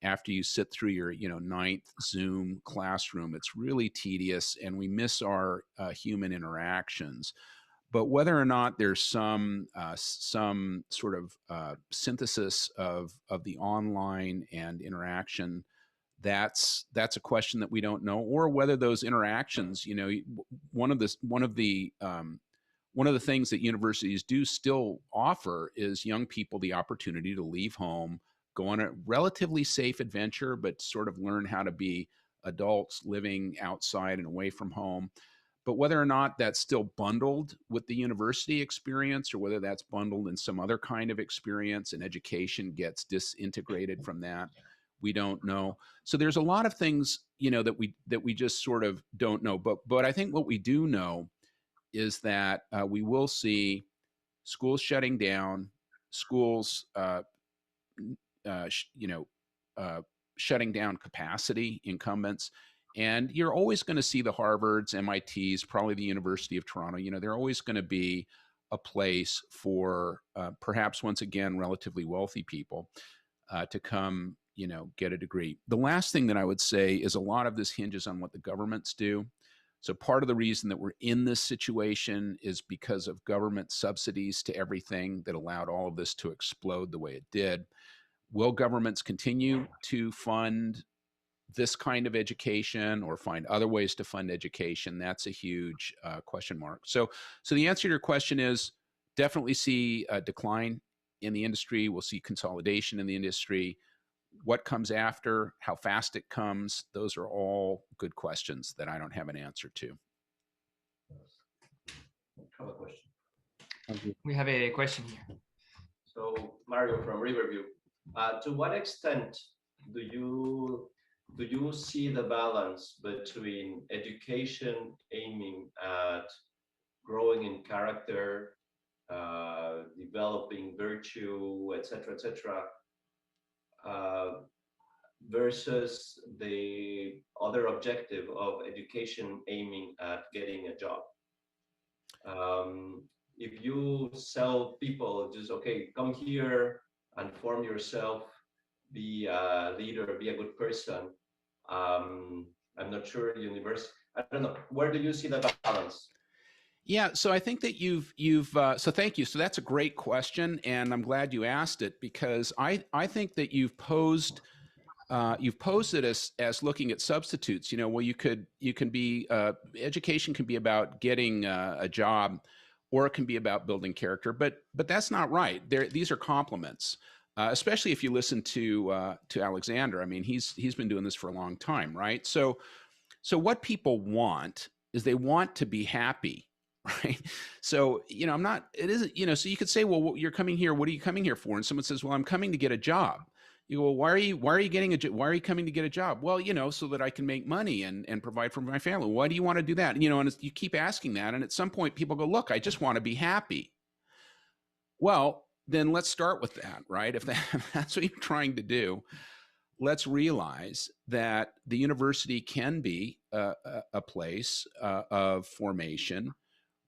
After you sit through your ninth Zoom classroom, it's really tedious, and we miss our human interactions. But whether or not there's some sort of synthesis of the online and interaction, that's a question that we don't know. Or whether those interactions, one of the things that universities do still offer is young people the opportunity to leave home, go on a relatively safe adventure, but sort of learn how to be adults living outside and away from home. But whether or not that's still bundled with the university experience, or whether that's bundled in some other kind of experience and education gets disintegrated from that, we don't know. So there's a lot of things, that we just sort of don't know. But I think what we do know is that we will see schools shutting down, schools, shutting down capacity, incumbents. And you're always going to see the Harvards, MITs, probably the University of Toronto. They're always going to be a place for perhaps, once again, relatively wealthy people to come, get a degree. The last thing that I would say is a lot of this hinges on what the governments do. So part of the reason that we're in this situation is because of government subsidies to everything that allowed all of this to explode the way it did. Will governments continue to fund this kind of education or find other ways to fund education? That's a huge question mark. So the answer to your question is definitely see a decline in the industry. We'll see consolidation in the industry. What comes after, how fast it comes, those are all good questions that I don't have an answer to. I have a question. We have a question here. So Mario from Riverview, to what extent do you see the balance between education aiming at growing in character, developing virtue, etc., etc., versus the other objective of education aiming at getting a job? If you sell people just, okay, come here and form yourself, be a leader, be a good person, I'm not sure I don't know, where do you see the balance? Yeah, so I think that so thank you. So that's a great question, and I'm glad you asked it, because I think that you've posed it as looking at substitutes. Well, you can be education can be about getting a job, or it can be about building character, but that's not right. These are complements. Especially if you listen to Alexander. I mean, he's been doing this for a long time, right? So what people want is they want to be happy, right? So I'm not. It isn't. So you could say, well, you're coming here. What are you coming here for? And someone says, well, I'm coming to get a job. You go, well, why are you coming to get a job? Well, so that I can make money and provide for my family. Why do you want to do that? And you keep asking that, and at some point, people go, look, I just want to be happy. Well, then let's start with that, right? If that's what you're trying to do, let's realize that the university can be a place of formation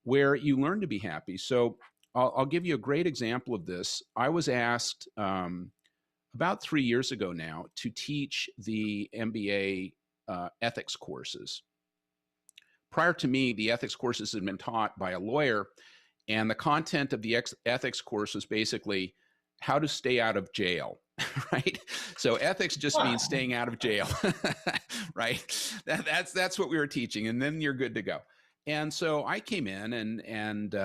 where you learn to be happy. So I'll give you a great example of this. I was asked about 3 years ago now to teach the MBA ethics courses. Prior to me, the ethics courses had been taught by a lawyer, and the content of the ethics course was basically how to stay out of jail, right? So ethics just means staying out of jail, right? That's what we were teaching, and then you're good to go. And so I came in, and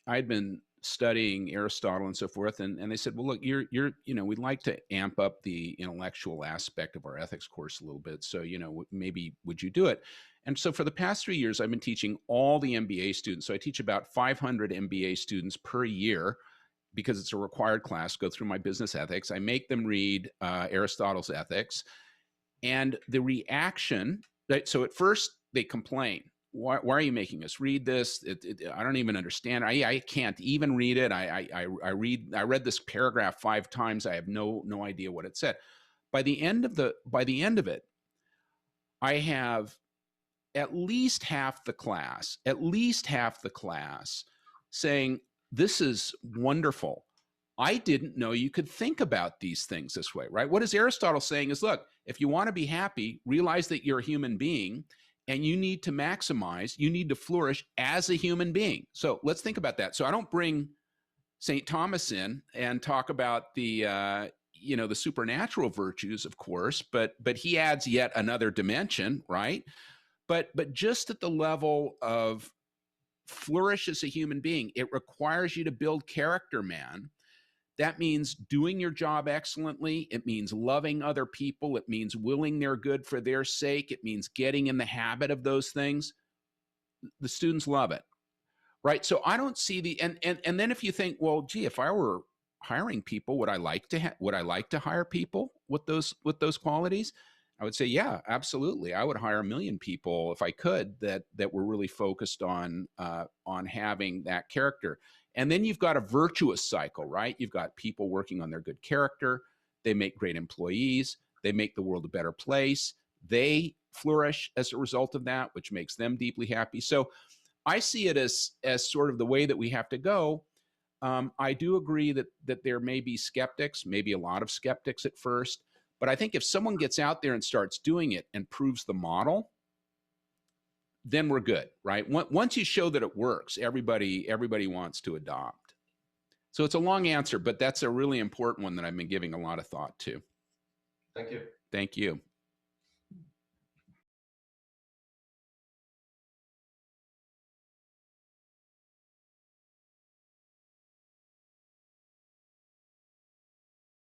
I'd been studying Aristotle and so forth, and they said, well, look, we'd like to amp up the intellectual aspect of our ethics course a little bit, so maybe would you do it? And so for the past 3 years, I've been teaching all the MBA students. So I teach about 500 MBA students per year, because it's a required class, go through my business ethics. I make them read Aristotle's ethics. And the reaction, right, so at first they complain. Why are you making us read this? I don't even understand. I can't even read it. I read this paragraph 5 times. I have no idea what it said. By the end of it, I have at least half the class saying, this is wonderful. I didn't know you could think about these things this way, right? What is Aristotle saying is, look, if you want to be happy, realize that you're a human being, and you need to maximize, you need to flourish as a human being. So let's think about that. So I don't bring St. Thomas in and talk about the supernatural virtues, of course, but he adds yet another dimension, right? But just at the level of flourish as a human being, it requires you to build character, man. That means doing your job excellently. It means loving other people. It means willing their good for their sake. It means getting in the habit of those things. The students love it, right? So I don't see and then if you think, well, gee, if I were hiring people, would I like to hire people with those qualities? I would say, yeah, absolutely. I would hire 1 million people if I could that were really focused on having that character. And then you've got a virtuous cycle, right? You've got people working on their good character. They make great employees. They make the world a better place. They flourish as a result of that, which makes them deeply happy. So I see it as sort of the way that we have to go. I do agree that there may be skeptics, maybe a lot of skeptics at first, But I think if someone gets out there and starts doing it and proves the model, then we're good, right? Once you show that it works, everybody wants to adopt. So it's a long answer, but that's a really important one that I've been giving a lot of thought to. Thank you. Thank you.